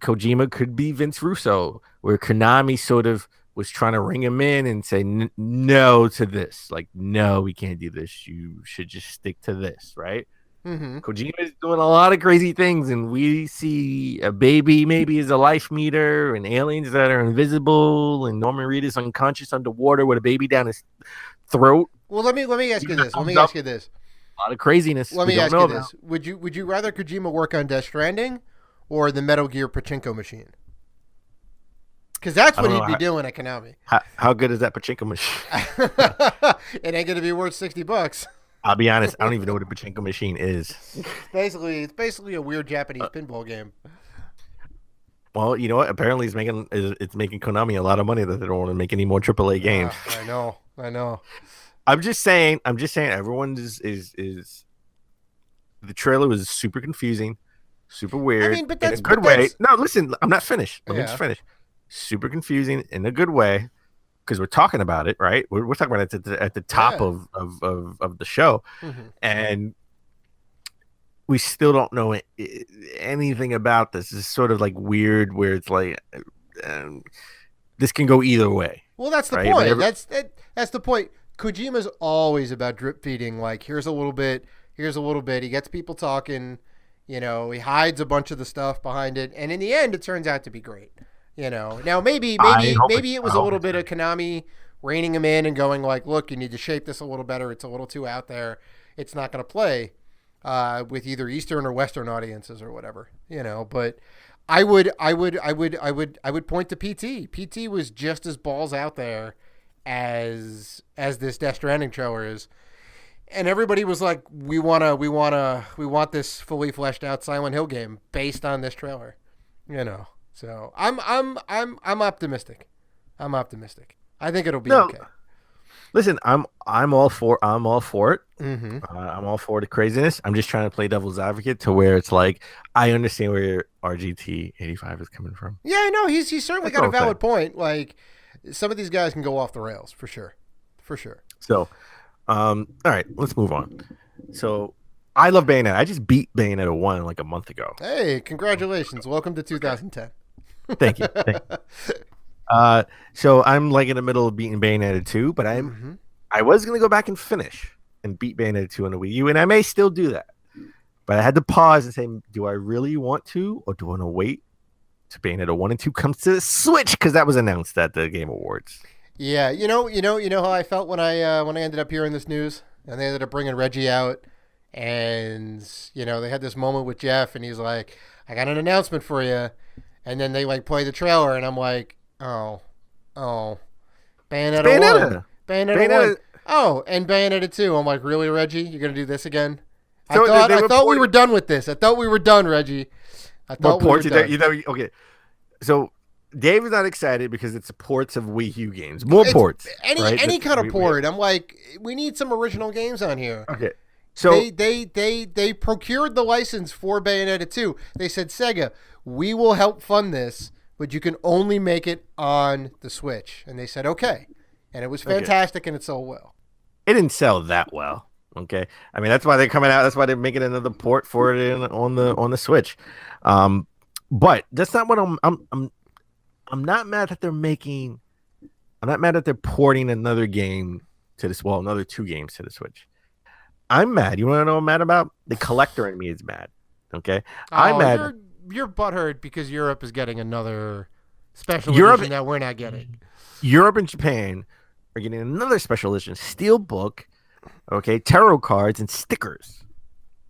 Speaker 4: Kojima could be Vince Russo, where Konami sort of was trying to ring him in and say no to this. Like, no, we can't do this. You should just stick to this, right? Kojima is doing a lot of crazy things, and we see a baby maybe as a life meter, and aliens that are invisible, and Norman Reedus unconscious underwater with a baby down his throat.
Speaker 3: Well, let me ask you this.
Speaker 4: A lot of craziness.
Speaker 3: Let me ask you this. Would you rather Kojima work on Death Stranding or the Metal Gear Pachinko machine? Because that's what he'd be doing at Konami.
Speaker 4: How good is that pachinko machine?
Speaker 3: It ain't gonna be worth $60.
Speaker 4: I'll be honest. I don't even know what a pachinko machine is.
Speaker 3: It's basically a weird Japanese pinball game.
Speaker 4: Well, you know what? Apparently, it's making Konami a lot of money that they don't want to make any more AAA games.
Speaker 3: I know.
Speaker 4: I'm just saying. Everyone is the trailer was super confusing, super weird.
Speaker 3: I mean, but that's
Speaker 4: in a good way. No, listen, I'm not finished. Let me just finish. Super confusing in a good way, because we're talking about it, right? We're talking about it at the top of the show, and we still don't know anything about this. It's sort of like weird, where it's like this can go either way.
Speaker 3: Well, that's the point. That's the point. Kojima's always about drip feeding. Like, here's a little bit. He gets people talking. He hides a bunch of the stuff behind it, and in the end, it turns out to be great. Now maybe it was a little bit of Konami reining him in and going like, look, you need to shape this a little better. It's a little too out there. It's not going to play with either Eastern or Western audiences or whatever. But I would point to PT. PT was just as balls out there as this Death Stranding trailer is. And everybody was like, we want this fully fleshed out Silent Hill game based on this trailer. So I'm optimistic. I think it'll be okay.
Speaker 4: Listen, I'm all for it. I'm all for the craziness. I'm just trying to play devil's advocate to where it's like, I understand where RGT 85 is coming from.
Speaker 3: Yeah, I know. He's certainly got a valid point. Like, some of these guys can go off the rails for sure.
Speaker 4: So, all right, let's move on. So, I love Bayonetta. I just beat Bayonetta 1 like a month ago.
Speaker 3: Hey, congratulations. Welcome to 2010.
Speaker 4: Thank you. So I'm like in the middle of beating Bayonetta 2, but I was going to go back and finish and beat Bayonetta 2 on the Wii U, and I may still do that. But I had to pause and say, do I really want to, or do I want to wait till Bayonetta 1 and 2 comes to the Switch? Because that was announced at the Game Awards.
Speaker 3: Yeah, you know how I felt when I ended up hearing this news, and they ended up bringing Reggie out, and they had this moment with Jeff, and he's like, I got an announcement for you. And then they like play the trailer, and I'm like, oh, Bayonetta 1. Oh, and Bayonetta 2. I'm like, really, Reggie? You're gonna do this again? I thought we were done with this. I thought we were done, Reggie. I thought we were done.
Speaker 4: Okay. So Dave is not excited because it's ports of Wii U games. More ports.
Speaker 3: Any kind of port. I'm like, we need some original games on here.
Speaker 4: Okay. So
Speaker 3: they procured the license for Bayonetta 2. They said, Sega, we will help fund this, but you can only make it on the Switch. And they said, okay. And it was fantastic, and it sold well.
Speaker 4: It didn't sell that well. Okay. I mean, that's why they're coming out. That's why they're making another port for it on the Switch. But that's not what I'm not mad that they're making. I'm not mad that they're porting another game to this. Well, another 2 games to the Switch. I'm mad. You want to know what I'm mad about? The collector in me is mad. Okay, I'm
Speaker 3: Oh,
Speaker 4: mad.
Speaker 3: you're butthurt because Europe is getting another special
Speaker 4: Europe,
Speaker 3: edition that we're not getting.
Speaker 4: Europe and Japan are getting another special edition steel book. Okay, tarot cards and stickers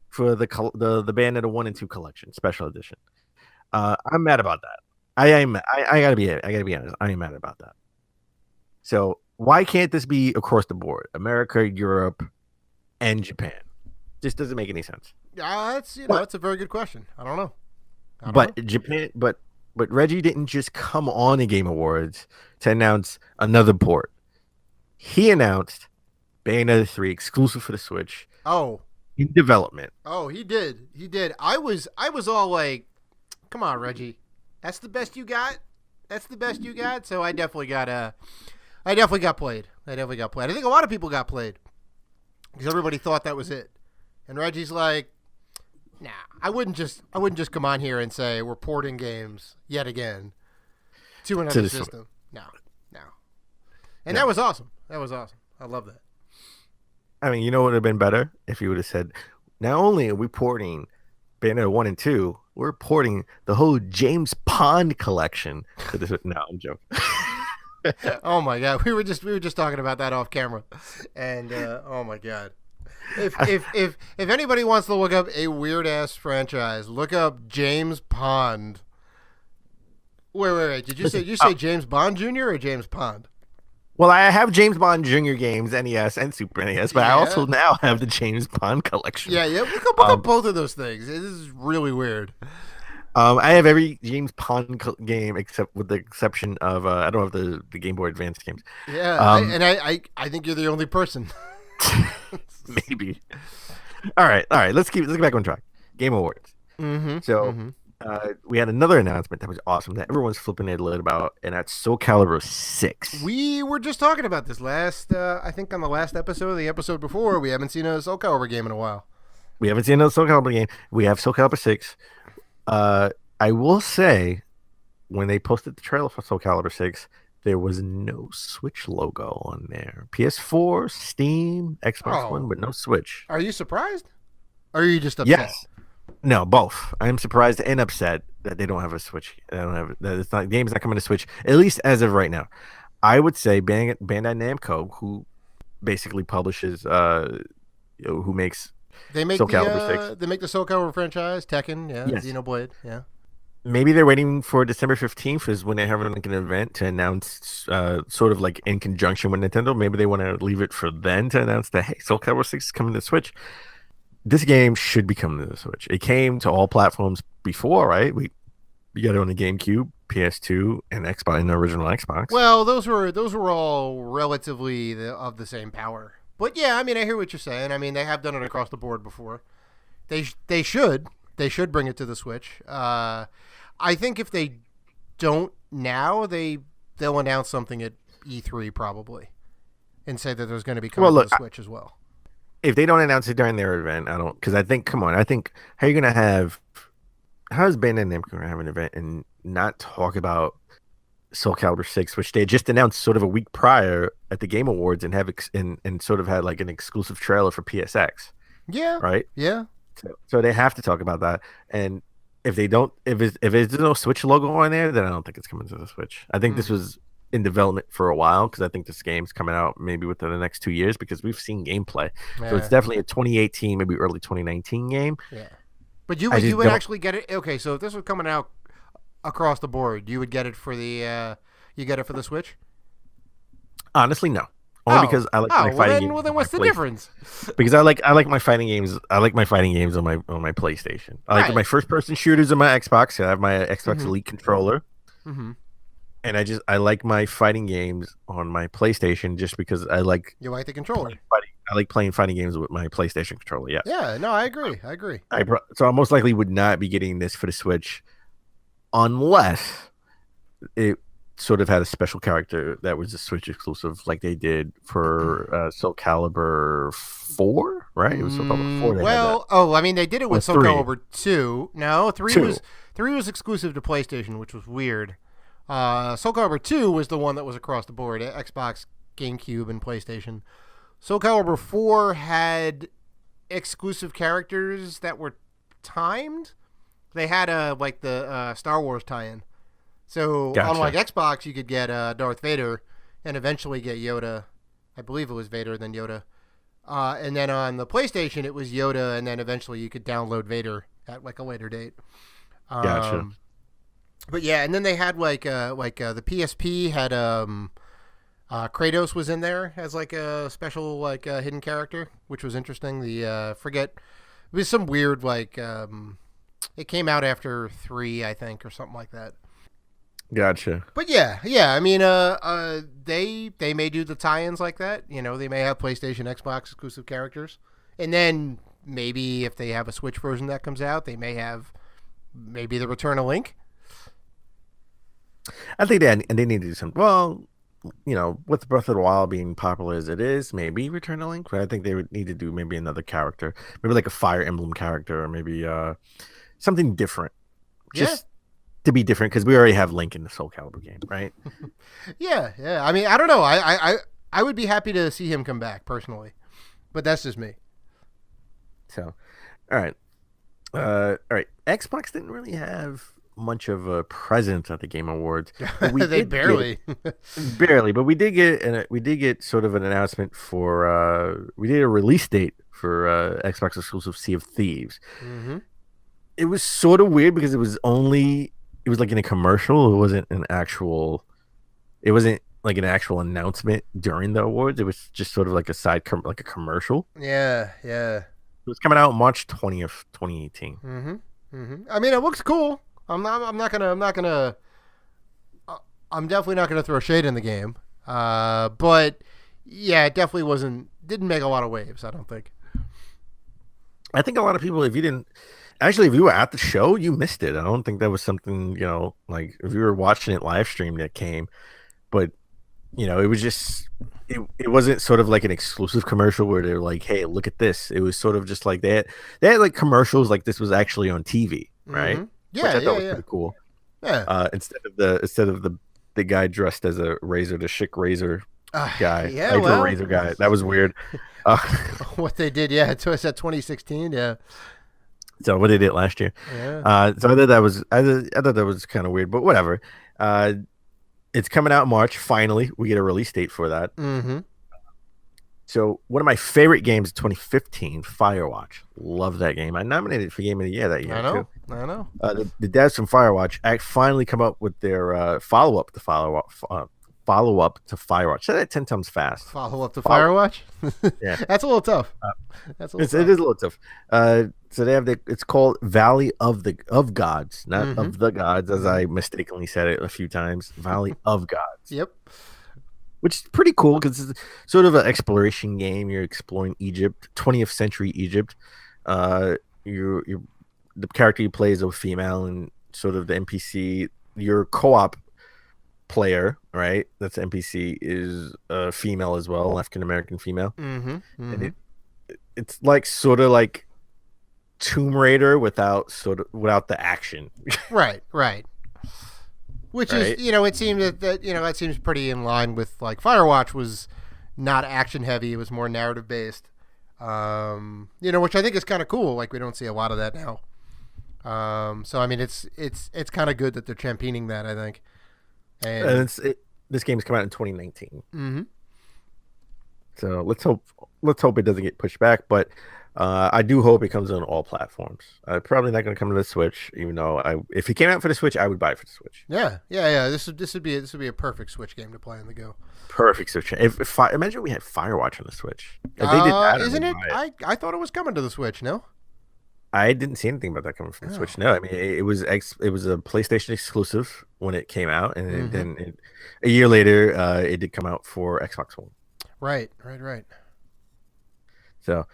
Speaker 4: for the Bayonetta 1 and 2 collection special edition. I'm mad about that. I gotta be honest. I am mad about that. So why can't this be across the board? America, Europe, and Japan. Just doesn't make any sense.
Speaker 3: That's that's a very good question. I don't know.
Speaker 4: Japan, but Reggie didn't just come on the Game Awards to announce another port. He announced Bayonetta 3 exclusive for the Switch.
Speaker 3: Oh,
Speaker 4: in development.
Speaker 3: Oh, he did. He did. I was all like, "Come on, Reggie, that's the best you got. That's the best you got." So I definitely got played. I definitely got played. I think a lot of people got played because everybody thought that was it. And Reggie's like, "Nah, I wouldn't just come on here and say we're porting games yet again to another system. No. And that was awesome. I love that.
Speaker 4: I mean, you know what would have been better if you would have said, not only are we porting Bayonetta 1 and 2, we're porting the whole James Pond collection to this. No, I'm joking.
Speaker 3: Oh my god, we were just talking about that off camera, and oh my god, if anybody wants to look up a weird ass franchise, look up James Pond. Wait, did you say James Bond Jr. or James Pond?
Speaker 4: Well, I have James Bond Jr. games, NES and Super NES, but I also now have the James Bond collection.
Speaker 3: Yeah. Look up both of those things. This is really weird.
Speaker 4: I have every James Pond game except with the exception of I don't have the Game Boy Advance games.
Speaker 3: Yeah, I think you're the only person.
Speaker 4: Maybe. All right. Let's get back on track. Game Awards.
Speaker 3: Mm-hmm.
Speaker 4: So we had another announcement that was awesome that everyone's flipping their lid about, and that's Soul Calibur 6.
Speaker 3: We were just talking about this I think on the last episode, the episode before. We haven't seen a Soul Calibur game in a while.
Speaker 4: We haven't seen another Soul Calibur game. We have Soul Calibur 6. I will say, when they posted the trailer for Soul Calibur 6, there was no Switch logo on there. PS4, Steam, Xbox One, but no Switch.
Speaker 3: Are you surprised? Or are you just upset? Yes.
Speaker 4: No, both. I'm surprised and upset that they don't have a Switch. The game's not coming to Switch, at least as of right now. I would say Bandai Namco, who basically publishes, who makes Soul Calibur 6.
Speaker 3: They make the Soul Calibur franchise, Tekken,
Speaker 4: yes.
Speaker 3: Xenoblade,
Speaker 4: Maybe they're waiting for December 15th is when they have like an event to announce, sort of like in conjunction with Nintendo. Maybe they want to leave it for then to announce that, hey, Soul Calibur 6 is coming to Switch. This game should be coming to the Switch. It came to all platforms before, right? We got it on the GameCube, PS2, and Xbox, and the original Xbox.
Speaker 3: Well, those were all relatively of the same power. But yeah, I mean, I hear what you're saying. I mean, they have done it across the board before. They should bring it to the Switch. I think if they don't now, they'll announce something at E3 probably, and say that there's going to be coming to the Switch as well.
Speaker 4: If they don't announce it during their event, I don't, because I think, how are you going to have? How is Bandai Namco going to have an event and not talk about Soul Calibur 6, which they just announced sort of a week prior at the Game Awards and have and sort of had like an exclusive trailer for PSX?
Speaker 3: Yeah.
Speaker 4: Right.
Speaker 3: Yeah.
Speaker 4: So they have to talk about that. And if they don't, if there's no Switch logo on there, then I don't think it's coming to the Switch. I think this was in development for a while because I think this game's coming out maybe within the next 2 years because we've seen gameplay. Yeah. So it's definitely a 2018, maybe early 2019 game.
Speaker 3: Yeah. But you would actually get it. Okay, so if this was coming out across the board, you would get it for the Switch?
Speaker 4: Honestly, no. Only because I like my fighting games.
Speaker 3: Well, then what's the difference?
Speaker 4: Because I like my fighting games. I like my fighting games on my PlayStation. I like my first person shooters on my Xbox. I have my Xbox Elite controller. Mm-hmm. And I like my fighting games on my PlayStation just because I like.
Speaker 3: You like the controller.
Speaker 4: I like playing fighting games with my PlayStation controller. Yes.
Speaker 3: Yeah. No, I agree.
Speaker 4: So I most likely would not be getting this for the Switch, unless it sort of had a special character that was a Switch exclusive, like they did for Soul Calibur 4, right? It was Soul Calibur 4.
Speaker 3: I mean, they did it with Soul Calibur 2. No, 3 was exclusive to PlayStation, which was weird. Soul Calibur 2 was the one that was across the board, Xbox, GameCube, and PlayStation. Soul Calibur 4 had exclusive characters that were timed. They had like the Star Wars tie-in. So
Speaker 4: Gotcha.
Speaker 3: on like Xbox, you could get Darth Vader and eventually get Yoda. I believe it was Vader, then Yoda. And then on the PlayStation, it was Yoda, and then eventually you could download Vader at like a later date.
Speaker 4: Gotcha.
Speaker 3: But yeah, and then they had like the PSP had Kratos was in there as like a special like hidden character, which was interesting. The forget it was some weird like it came out after 3, I think, or something like that.
Speaker 4: Gotcha.
Speaker 3: But yeah. I mean, they may do the tie-ins like that. You know, they may have PlayStation, Xbox exclusive characters, and then maybe if they have a Switch version that comes out, they may have maybe the Return of Link.
Speaker 4: I think they need to do something. Well, you know, with Breath of the Wild being popular as it is, maybe Return to Link. But I think they would need to do maybe another character, maybe like a Fire Emblem character, or maybe something different. Just to be different, because we already have Link in the Soul Calibur game, right?
Speaker 3: Yeah. I mean, I don't know. I would be happy to see him come back personally, but that's just me.
Speaker 4: So, all right. Xbox didn't really have much of a presence at the Game Awards.
Speaker 3: They barely.
Speaker 4: Barely, but we did get sort of an announcement for we did a release date for Xbox exclusive Sea of Thieves.
Speaker 3: Mm-hmm.
Speaker 4: It was sort of weird because it was like in a commercial. It wasn't like an actual announcement during the awards. It was just sort of like like a commercial.
Speaker 3: Yeah. It
Speaker 4: was coming out March 20th, 2018.
Speaker 3: I mean, it looks cool. I'm definitely not gonna throw shade in the game. But yeah, it definitely didn't make a lot of waves, I don't think.
Speaker 4: I think a lot of people, if you were at the show, you missed it. I don't think that was something, you know, like if you were watching it live stream that came, but you know, it was just, it wasn't sort of like an exclusive commercial where they're like, hey, look at this. It was sort of just like they had like commercials like this was actually on TV, right?
Speaker 3: Mm-hmm.
Speaker 4: Which I thought was pretty cool.
Speaker 3: Yeah.
Speaker 4: Instead of the guy dressed as a razor guy, razor guy. That was weird.
Speaker 3: What they did, to us at 2016, yeah.
Speaker 4: So what they did last year.
Speaker 3: Yeah.
Speaker 4: So I thought that was kind of weird, but whatever. It's coming out in March. Finally, we get a release date for that.
Speaker 3: Mm-hmm.
Speaker 4: So one of my favorite games of 2015, Firewatch. Love that game. I nominated it for Game of the Year that year.
Speaker 3: I know.
Speaker 4: The devs from Firewatch finally come up with their follow-up to Firewatch. Say that 10 times fast.
Speaker 3: Follow-up to Firewatch?
Speaker 4: Yeah.
Speaker 3: That's a little tough.
Speaker 4: It is a little tough. So they have it's called Valley of Gods, not of the Gods, as I mistakenly said it a few times. Valley of Gods.
Speaker 3: Yep.
Speaker 4: Which is pretty cool because it's sort of an exploration game. You're exploring Egypt, 20th century Egypt. The character you play is a female, and sort of the NPC, your co-op player, right? That's NPC is a female as well, African American female.
Speaker 3: Mm-hmm.
Speaker 4: And it's like sort of like Tomb Raider without the action.
Speaker 3: Right. Which is, you know, it seemed that seems pretty in line with like Firewatch was not action heavy; it was more narrative based. Which I think is kind of cool. Like we don't see a lot of that now. So I mean, it's kind of good that they're championing that, I think. And
Speaker 4: this game's come out in 2019.
Speaker 3: Mm-hmm.
Speaker 4: So let's hope it doesn't get pushed back, but I do hope it comes on all platforms. Probably not going to come to the Switch, even though if it came out for the Switch, I would buy it for the Switch.
Speaker 3: Yeah. This would be a perfect Switch game to play on the go.
Speaker 4: Perfect Switch. Imagine we had Firewatch on the Switch. If they did that,
Speaker 3: isn't it? I thought it was coming to the Switch. No,
Speaker 4: I didn't see anything about that coming from the Switch. No, I mean it was a PlayStation exclusive when it came out, and then a year later, it did come out for Xbox One.
Speaker 3: Right.
Speaker 4: So.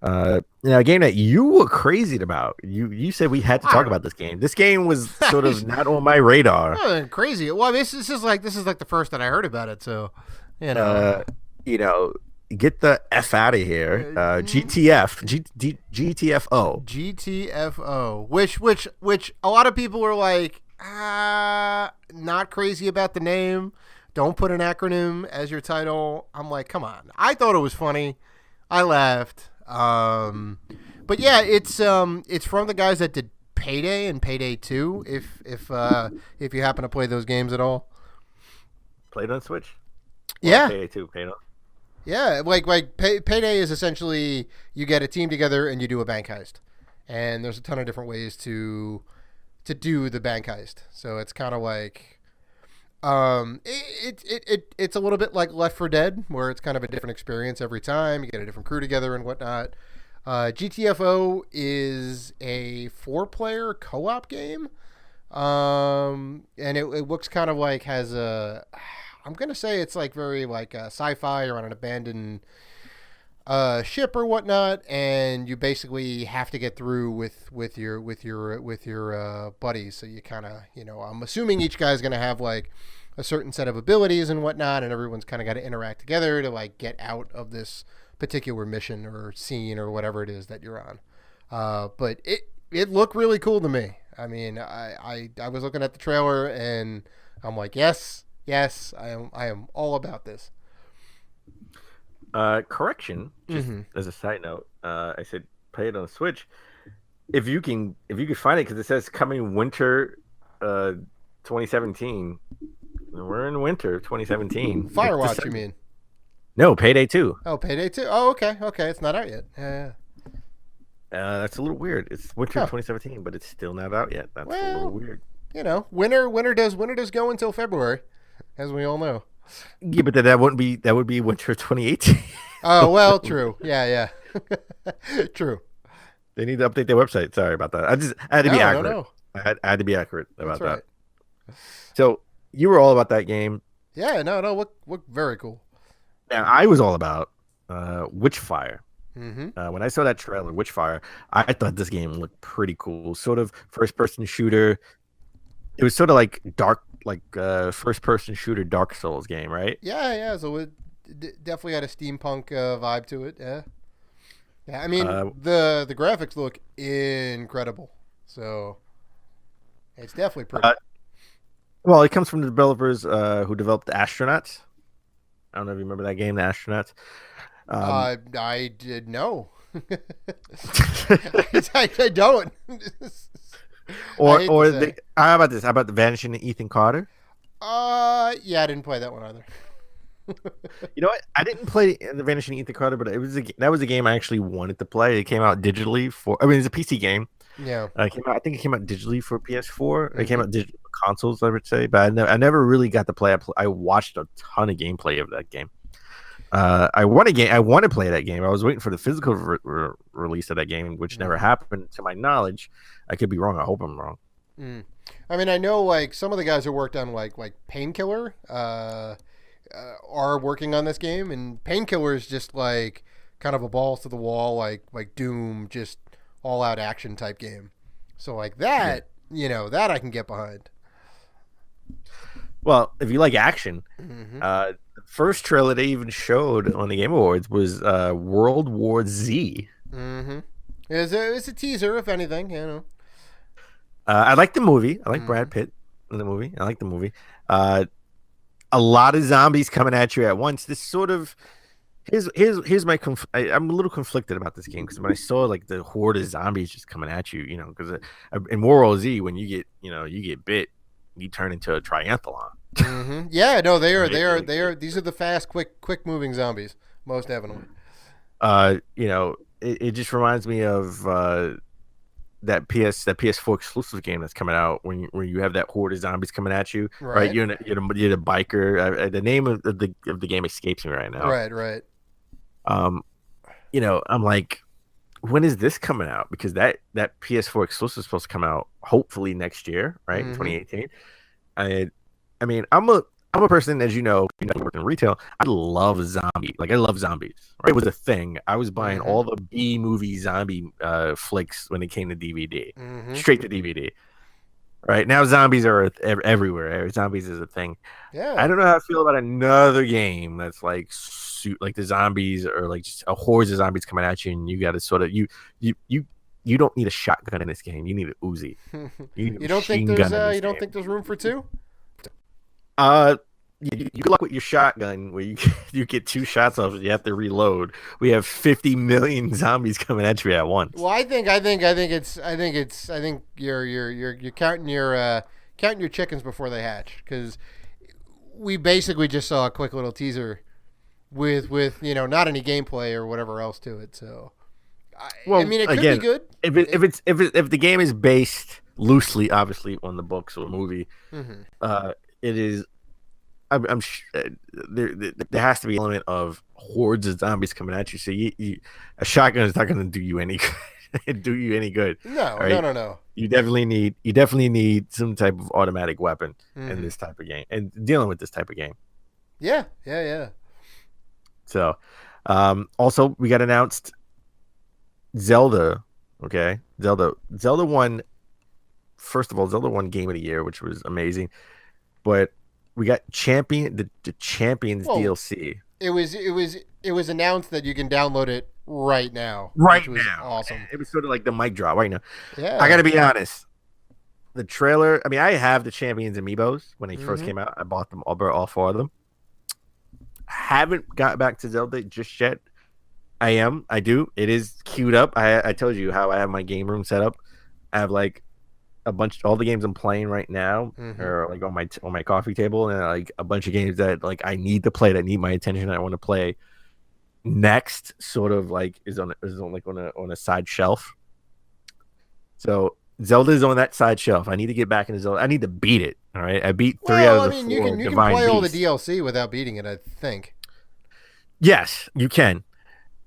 Speaker 4: A game that you were crazy about. You said we had to talk about this game. This game was sort of not on my radar.
Speaker 3: Crazy. Well, I mean, this is like the first that I heard about it. So, you know,
Speaker 4: get the F out of here. GTFO.
Speaker 3: GTFO. Which a lot of people were like, Not crazy about the name. Don't put an acronym as your title. I'm like, come on. I thought it was funny. I laughed. But yeah, it's from the guys that did Payday and Payday 2. If you happen to play those games at all.
Speaker 4: Played on Switch.
Speaker 3: Yeah.
Speaker 4: Payday 2, Payday.
Speaker 3: Yeah, Payday is essentially you get a team together and you do a bank heist, and there's a ton of different ways to do the bank heist. So it's kind of like, it's a little bit like Left 4 Dead, where it's kind of a different experience every time. You get a different crew together and whatnot. GTFO is a 4-player co-op game, and it looks kind of like has a. I'm gonna say it's like very like sci-fi or on an abandoned ship or whatnot, and you basically have to get through with your buddies. So you kind of I'm assuming each guy's gonna have like a certain set of abilities and whatnot, and everyone's kind of got to interact together to like get out of this particular mission or scene or whatever it is that you're on. But it looked really cool to me. I mean, I was looking at the trailer and I'm like, yes, I am all about this.
Speaker 4: Correction, just as a side note, I said play it on Switch. If you can find it, because it says coming winter 2017. We're in winter 2017.
Speaker 3: Firewatch, you mean?
Speaker 4: No, Payday 2.
Speaker 3: Oh, Payday 2. Oh, okay. It's not out yet. Yeah.
Speaker 4: That's a little weird. It's winter 2017, but it's still not out yet. That's a little weird.
Speaker 3: Winter does go until February, as we all know.
Speaker 4: Yeah, but that would be winter 2018.
Speaker 3: Oh well, true. Yeah. True.
Speaker 4: They need to update their website. Sorry about that. I had to be accurate.
Speaker 3: No.
Speaker 4: I had to be accurate about
Speaker 3: That's
Speaker 4: that. So you were all about that game.
Speaker 3: Yeah. No. Look very cool.
Speaker 4: Now I was all about Witchfire.
Speaker 3: Mm-hmm.
Speaker 4: When I saw that trailer, Witchfire, I thought this game looked pretty cool. Sort of first-person shooter. It was sort of like dark, like first-person shooter Dark Souls game, right?
Speaker 3: Yeah. So it definitely had a steampunk vibe to it. Yeah. I mean, the graphics look incredible. So it's definitely pretty.
Speaker 4: Well, it comes from the developers who developed the Astronauts. I don't know if you remember that game, the Astronauts.
Speaker 3: I did know. I don't.
Speaker 4: How about this? How about the Vanishing Ethan Carter?
Speaker 3: Yeah, I didn't play that one either.
Speaker 4: You know what? I didn't play the Vanishing Ethan Carter, but that was a game I actually wanted to play. It came out digitally it's a PC game.
Speaker 3: Yeah.
Speaker 4: I think it came out digitally for PS4. It came out digitally for consoles, I would say, but I never really got to play. I watched a ton of gameplay of that game. I want to play that game. I was waiting for the physical release of that game, which never happened, to my knowledge. I could be wrong. I hope I'm wrong.
Speaker 3: I mean, I know like some of the guys who worked on like Painkiller are working on this game, and Painkiller is just like kind of a balls to the wall, like Doom, just all out action type game. So like that, that I can get behind.
Speaker 4: Well, if you like action, the first trailer they even showed on the Game Awards was World War Z.
Speaker 3: It's a teaser, if anything,
Speaker 4: I like the movie. I like Brad Pitt in the movie. I like the movie. A lot of zombies coming at you at once. This sort of here's my I'm a little conflicted about this game, because when I saw like the horde of zombies just coming at you, because in World War Z, when you get bit, you turn into a triathlon.
Speaker 3: Yeah, no, they are. These are the fast, quick moving zombies, most definitely.
Speaker 4: It just reminds me of that PS4 exclusive game that's coming out when you have that horde of zombies coming at you. Right? You're the biker. The name of the game escapes me right now.
Speaker 3: Right.
Speaker 4: I'm like, when is this coming out? Because that PS4 exclusive is supposed to come out hopefully next year, right? 2018. I mean, I'm a person, as you know, work in retail. I love zombies. Right? It was a thing. I was buying all the B movie zombie flicks when it came to DVD, straight to DVD. Right now, zombies are everywhere. Zombies is a thing.
Speaker 3: Yeah.
Speaker 4: I don't know how I feel about another game that's like the zombies, or like just a horde of zombies coming at you, and you got to sort of you You don't need a shotgun in this game. You need an Uzi. You need a machine gun in this
Speaker 3: you don't
Speaker 4: game.
Speaker 3: think there's room for two?
Speaker 4: You good luck with your shotgun where you get 2 shots off it. You have to reload. We have 50 million zombies coming at you at once.
Speaker 3: Well, I think you're counting your chickens before they hatch, because we basically just saw a quick little teaser with not any gameplay or whatever else to it. So, I mean, it could be good
Speaker 4: if the game is based loosely, obviously, on the books or movie. It is. There has to be an element of hordes of zombies coming at you. So a shotgun is not going to do you any good.
Speaker 3: No,
Speaker 4: right?
Speaker 3: no.
Speaker 4: You definitely need some type of automatic weapon in this type of game and dealing with this type of game.
Speaker 3: Yeah.
Speaker 4: So, also we got announced Zelda. Okay, Zelda won. First of all, Zelda won Game of the Year, which was amazing, but we got the Champions DLC.
Speaker 3: It was announced that you can download it right now.
Speaker 4: Right
Speaker 3: which was
Speaker 4: now,
Speaker 3: awesome.
Speaker 4: It was sort of like the mic drop right now.
Speaker 3: Yeah,
Speaker 4: I got to be honest. The trailer. I mean, I have the Champions amiibos when they first came out. I bought them all 4 of them. Haven't got back to Zelda just yet. I do. It is queued up. I told you how I have my game room set up. I have like all the games I'm playing right now are like on my coffee table, and like a bunch of games that like I need to play, that need my attention, that I want to play next, sort of like is on a side shelf. So Zelda is on that side shelf. I need to get back into Zelda. I need to beat it. All right, I beat 3 out of the 4
Speaker 3: you can
Speaker 4: Divine
Speaker 3: play all the
Speaker 4: Beasts.
Speaker 3: DLC without beating it, I think.
Speaker 4: Yes, you can.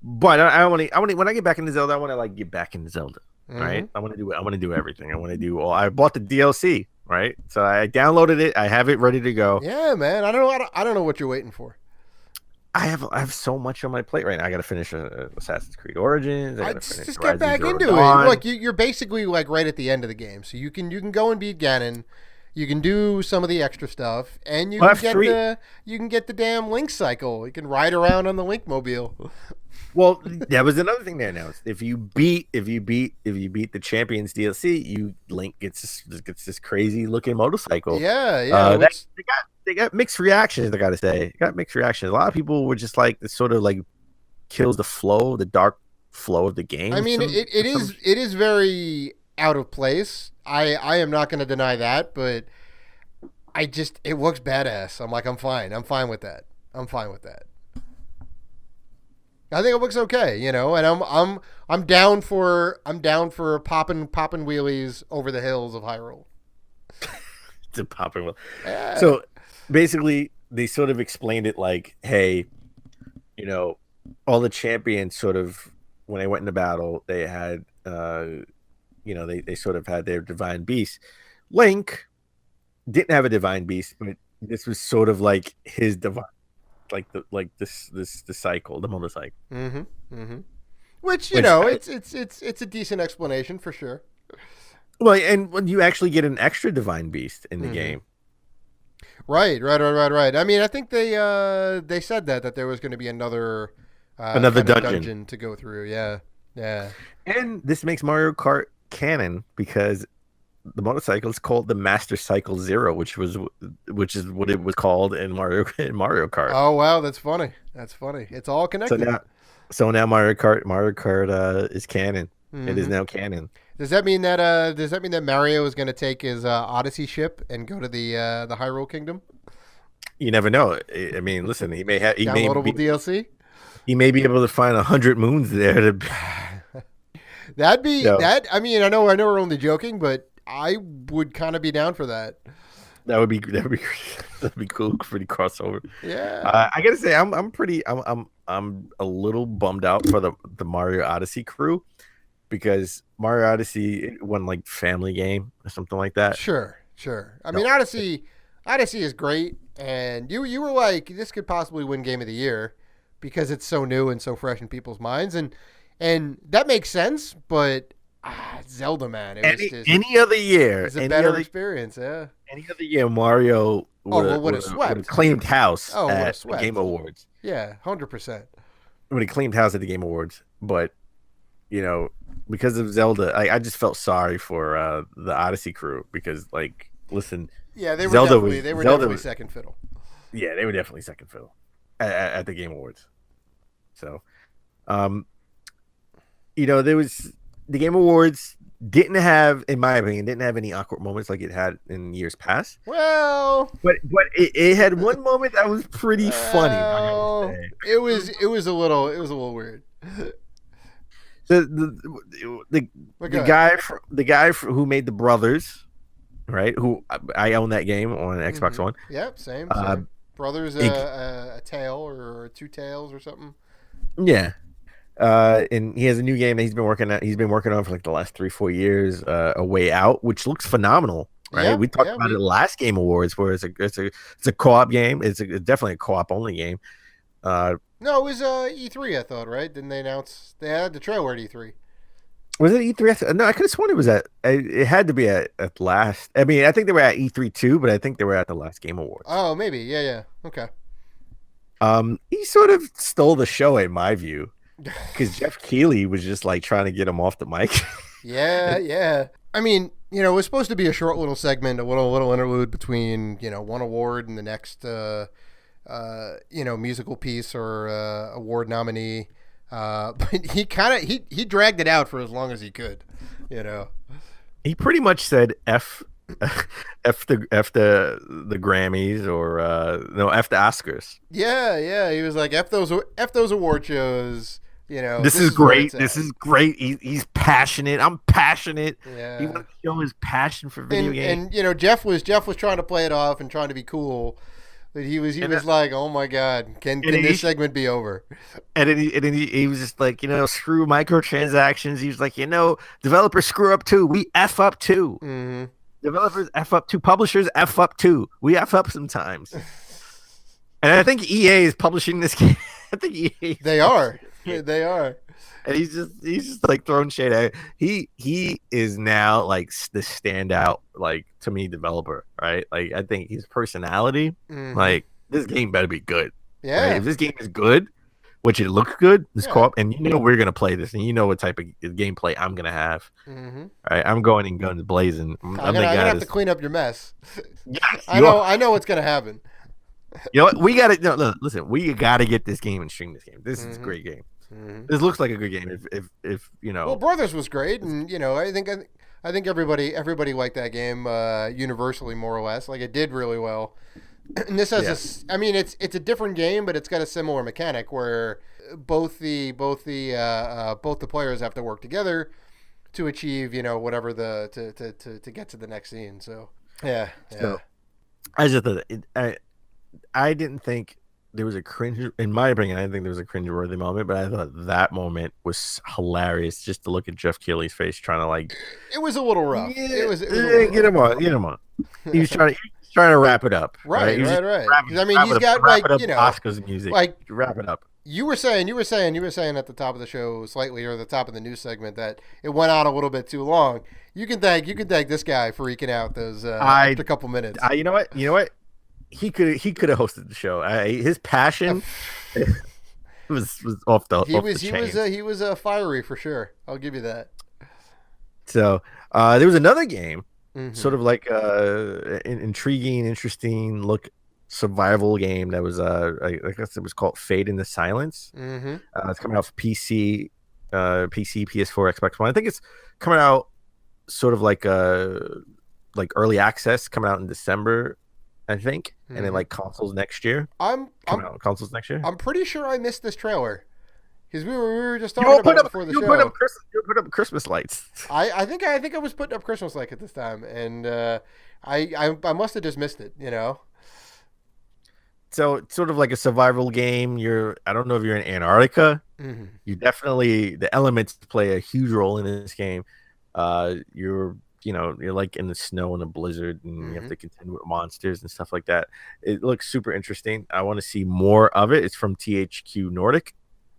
Speaker 4: But I want to when I get back into Zelda, I want to like get back into Zelda. Right? I want to do everything. I want to do all. I bought the DLC, right? So I downloaded it. I have it ready to go.
Speaker 3: Yeah, man. I don't know what you're waiting for.
Speaker 4: I have so much on my plate right now. I got to finish Assassin's Creed Origins. I got to finish
Speaker 3: just
Speaker 4: Horizon
Speaker 3: get back
Speaker 4: Zero
Speaker 3: into
Speaker 4: Dawn.
Speaker 3: it. Look, you're basically like right at the end of the game, so you can go and beat Ganon. You can do some of the extra stuff, and you can get the damn Link cycle. You can ride around on the Link mobile.
Speaker 4: Well, that was another thing they announced. If you beat the Champions DLC, Link gets this crazy looking motorcycle.
Speaker 3: Yeah.
Speaker 4: They got mixed reactions. I gotta say, they got mixed reactions. A lot of people were just like, this sort of like kills the dark flow of the game.
Speaker 3: I mean, it is very out of place. I am not going to deny that, but it looks badass. I'm fine. I'm fine with that. I think it looks okay, and I'm down for popping wheelies over the hills of Hyrule.
Speaker 4: To popping wheel.
Speaker 3: Yeah.
Speaker 4: So basically, they sort of explained it like, hey, all the champions sort of, when they went into battle, they had they sort of had their divine beast. Link didn't have a divine beast, but this was sort of like his divine, the cycle, the motorcycle.
Speaker 3: Which it's a decent explanation for sure.
Speaker 4: Well, and when you actually get an extra divine beast in the game.
Speaker 3: Right. I mean, I think they said that there was going to be another dungeon to go through. Yeah. And
Speaker 4: this makes Mario Kart canon because the motorcycle is called the Master Cycle Zero, which is what it was called in Mario Kart.
Speaker 3: Oh wow, that's funny. It's all connected.
Speaker 4: So now Mario Kart is canon. It is now canon.
Speaker 3: Does that mean that Mario is going to take his Odyssey ship and go to the Hyrule Kingdom?
Speaker 4: You never know. I mean, listen, he may have
Speaker 3: DLC.
Speaker 4: He may be able to find 100 moons there.
Speaker 3: That. I mean, I know we're only joking, but I would kind of be down for that.
Speaker 4: That'd be cool for the crossover.
Speaker 3: Yeah.
Speaker 4: I gotta say, I'm a little bummed out for the Mario Odyssey crew, because Mario Odyssey won like Family Game or something like that.
Speaker 3: Sure. I mean, Odyssey is great, and you were like, this could possibly win Game of the Year because it's so new and so fresh in people's minds, and that makes sense. But Zelda, man,
Speaker 4: any other year,
Speaker 3: it's a better experience. Yeah.
Speaker 4: Any other year, Mario would have claimed house at the Game Awards.
Speaker 3: Yeah, 100%.
Speaker 4: Would have claimed house at the Game Awards, but because of Zelda, I just felt sorry for the Odyssey crew because, like, listen,
Speaker 3: Yeah, they were
Speaker 4: Zelda
Speaker 3: definitely
Speaker 4: was
Speaker 3: they were
Speaker 4: Zelda
Speaker 3: definitely
Speaker 4: was,
Speaker 3: second fiddle.
Speaker 4: yeah, they were definitely second fiddle at the Game Awards. So, um, there was the Game Awards didn't have, in my opinion, didn't have any awkward moments like it had in years past.
Speaker 3: Well,
Speaker 4: But it had one moment that was pretty funny. I gotta
Speaker 3: well,
Speaker 4: say.
Speaker 3: it was a little weird.
Speaker 4: The
Speaker 3: But
Speaker 4: the
Speaker 3: go ahead.
Speaker 4: guy who made the Brothers, right? Who I own that game on Xbox One.
Speaker 3: Yep, same,
Speaker 4: Uh,
Speaker 3: same. Brothers,
Speaker 4: it-
Speaker 3: a tail or two tails or something.
Speaker 4: yeah. And he has a new game that he's been working on for like the last 3-4 years, A Way Out, which looks phenomenal, right?
Speaker 3: Yeah,
Speaker 4: We talked
Speaker 3: yeah,
Speaker 4: about it last Game Awards, where it's a co-op game. It's definitely a co-op only game.
Speaker 3: No, it was E3. I thought, right? Didn't they announce they had the trailer at E3?
Speaker 4: Was it E3? No, I could have sworn it was it had to be at last. I mean, I think they were at E3 too, but I think they were at the last Game Awards.
Speaker 3: Oh, maybe. Yeah, yeah. Okay.
Speaker 4: He sort of stole the show in my view, because Jeff Keighley was just like trying to get him off the mic.
Speaker 3: Yeah, yeah. I mean, it was supposed to be a short little segment, a little interlude between one award and the next musical piece or award nominee. But he dragged it out for as long as he could.
Speaker 4: He pretty much said F the Grammys, or no, F the Oscars.
Speaker 3: Yeah, yeah. He was like, F those award shows.
Speaker 4: This is great. This is great. He's passionate. I'm passionate.
Speaker 3: Yeah.
Speaker 4: He wanted to show his passion for video games.
Speaker 3: And Jeff was trying to play it off and trying to be cool. But he was like, oh my God, can this segment be over?
Speaker 4: And then he was just like, screw microtransactions. He was like, developers screw up too. We F up too.
Speaker 3: Mm-hmm.
Speaker 4: Developers F up too. Publishers F up too. We F up sometimes. And I think EA is publishing this game. I think EA.
Speaker 3: They are. They are.
Speaker 4: And he's just like throwing shade at it. He is now like the standout, like, to me, developer, right? Like, I think his personality, like, this game better be good.
Speaker 3: Yeah.
Speaker 4: Right? If this game is good, which it looks good, this co-op, and we're gonna play this, and what type of gameplay I'm gonna have.
Speaker 3: Mm-hmm.
Speaker 4: Right? I'm going in guns blazing.
Speaker 3: I'm gonna have to clean up your mess.
Speaker 4: Yes,
Speaker 3: I know what's gonna happen.
Speaker 4: You know what? We gotta listen. We gotta get this game and stream this game. This is a great game.
Speaker 3: Mm-hmm.
Speaker 4: This looks like a good game. If
Speaker 3: Well, Brothers was great, and I think everybody liked that game universally, more or less. Like, it did really well. And this has it's a different game, but it's got a similar mechanic where both the players have to work together to achieve whatever to get to the next scene. So yeah.
Speaker 4: So, I just thought I didn't think there was a cringe, in my opinion. I didn't think there was a cringe-worthy moment, but I thought that moment was hilarious. Just to look at Jeff Keighley's face, trying to like.
Speaker 3: It was a little rough. It was
Speaker 4: get him on. He was trying to wrap it up.
Speaker 3: Right.
Speaker 4: He's
Speaker 3: got like
Speaker 4: Oscars music.
Speaker 3: like
Speaker 4: wrap it up.
Speaker 3: You were saying at the top of the show slightly, or the top of the news segment, that it went on a little bit too long. You can thank this guy for eking out those extra couple minutes.
Speaker 4: You know what? He could have hosted the show. His passion was off the chain.
Speaker 3: He was fiery for sure. I'll give you that.
Speaker 4: So there was another game, sort of like an intriguing, interesting look survival game that was I guess it was called Fade in the Silence.
Speaker 3: Mm-hmm.
Speaker 4: It's coming out for PC, PS4, Xbox One. I think it's coming out sort of like early access, coming out in December, I think, and then like consoles next year. Consoles next year.
Speaker 3: I'm pretty sure I missed this trailer because we were just talking about it before the show.
Speaker 4: You put up Christmas lights.
Speaker 3: I think I was putting up Christmas lights at this time, and I must have just missed it.
Speaker 4: So it's sort of like a survival game. I don't know if you're in Antarctica.
Speaker 3: Mm-hmm.
Speaker 4: You definitely, the elements play a huge role in this game. You're like in the snow in a blizzard, and you have to contend with monsters and stuff like that. It looks super interesting. I want to see more of it. It's from THQ Nordic.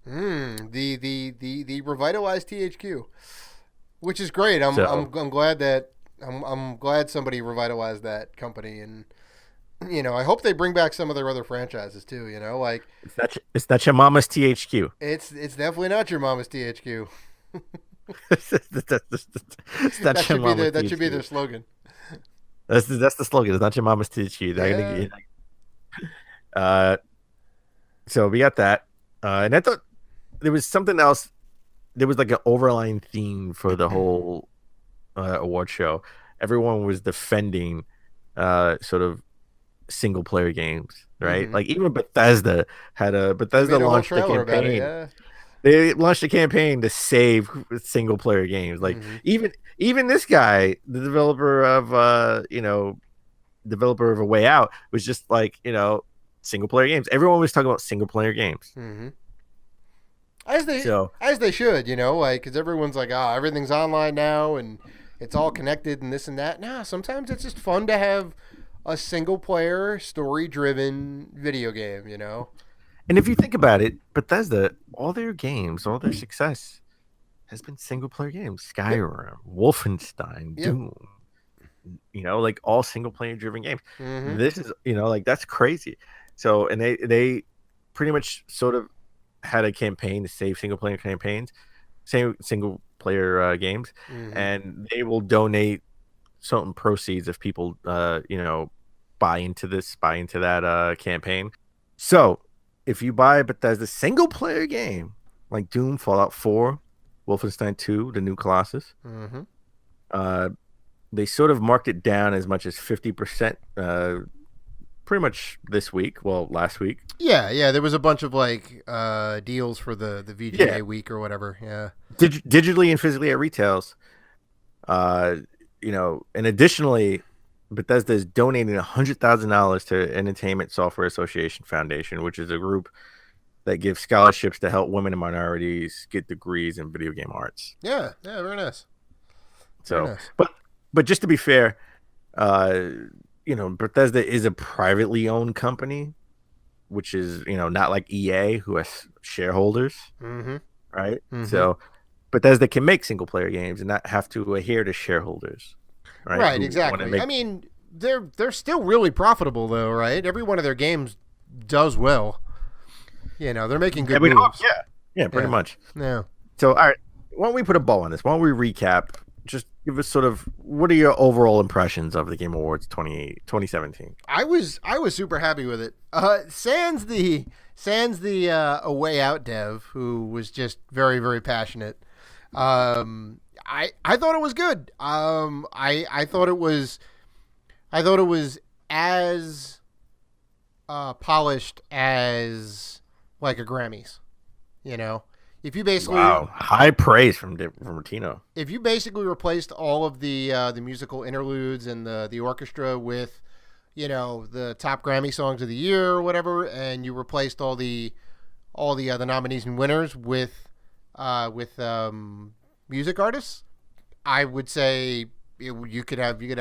Speaker 3: The revitalized THQ, which is great. I'm glad that I'm glad somebody revitalized that company, and I hope they bring back some of their other franchises too. Like
Speaker 4: it's not your mama's THQ.
Speaker 3: It's definitely not your mama's THQ. That should be
Speaker 4: mama's
Speaker 3: that should be
Speaker 4: teach
Speaker 3: their
Speaker 4: you.
Speaker 3: slogan.
Speaker 4: That's the slogan. It's not your mama's teach you.
Speaker 3: Yeah.
Speaker 4: Uh, so we got that, and I thought there was something else. There was like an overlying theme for the whole award show. Everyone was defending sort of single player games, right? Like even Bethesda
Speaker 3: They made a whole
Speaker 4: launched a
Speaker 3: trailer about it.
Speaker 4: campaign.
Speaker 3: Yeah.
Speaker 4: They launched a campaign to save single player games. Like even this guy, the developer of A Way Out, was just like, single player games. Everyone was talking about single player games.
Speaker 3: As they should, like, because everyone's like, everything's online now and it's all connected and this and that. Nah, sometimes it's just fun to have a single player, story driven video game,
Speaker 4: And if you think about it, Bethesda, all their games, all their success has been single player games. Skyrim, Wolfenstein, Doom. Like all single player driven games. This is, like that's crazy. So, and they pretty much sort of had a campaign to save single player single player games, and they will donate certain proceeds if people, buy into that campaign. So, if you buy Bethesda single player game like Doom, Fallout 4, Wolfenstein 2, the new Colossus, they sort of marked it down as much as 50%. Pretty much this week. Well, last week.
Speaker 3: Yeah. There was a bunch of like deals for the VGA week or whatever. Yeah.
Speaker 4: Digitally and physically at retails. And additionally, Bethesda is donating $100,000 to Entertainment Software Association Foundation, which is a group that gives scholarships to help women and minorities get degrees in video game arts.
Speaker 3: Yeah, very nice.
Speaker 4: So, very nice. But just to be fair, Bethesda is a privately owned company, which is, not like EA who has shareholders, right? So Bethesda can make single player games and not have to adhere to shareholders, right?
Speaker 3: Right, exactly. I mean, they're still really profitable though, right? Every one of their games does well. They're making good moves.
Speaker 4: Yeah, pretty much.
Speaker 3: Yeah.
Speaker 4: So, all right, why don't we put a bow on this? Why don't we recap? Just give us sort of what are your overall impressions of the Game Awards 2017?
Speaker 3: I was super happy with it. Sans the A Way Out dev, who was just very, very passionate. I thought it was good. I thought it was as polished as like a Grammys. If you basically
Speaker 4: high praise from Tino.
Speaker 3: If you basically replaced all of the musical interludes and the orchestra with, the top Grammy songs of the year or whatever, and you replaced all the nominees and winners with music artists, I would say you could have your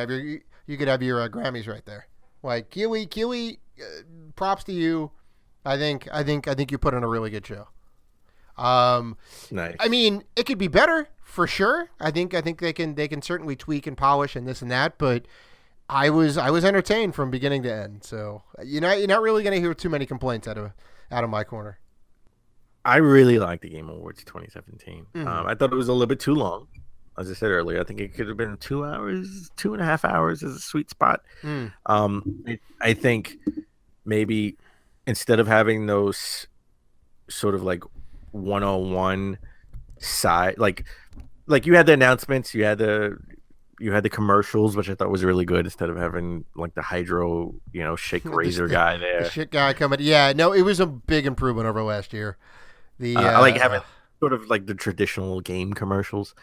Speaker 3: Grammys right there. Like Keely, props to you. I think you put on a really good show.
Speaker 4: Nice.
Speaker 3: I mean, it could be better for sure. I think they can certainly tweak and polish and this and that, but I was entertained from beginning to end. So you're not really going to hear too many complaints out of my corner.
Speaker 4: I really liked the Game Awards 2017. I thought it was a little bit too long. As I said earlier, I think it could have been 2 hours, 2.5 hours is a sweet spot. I think maybe instead of having those sort of like 101 side, like you had the announcements, you had the commercials, which I thought was really good, instead of having like the hydro, shake razor guy there.
Speaker 3: The shit guy coming. Yeah, no, it was a big improvement over last year.
Speaker 4: I like having sort of like the traditional game commercials,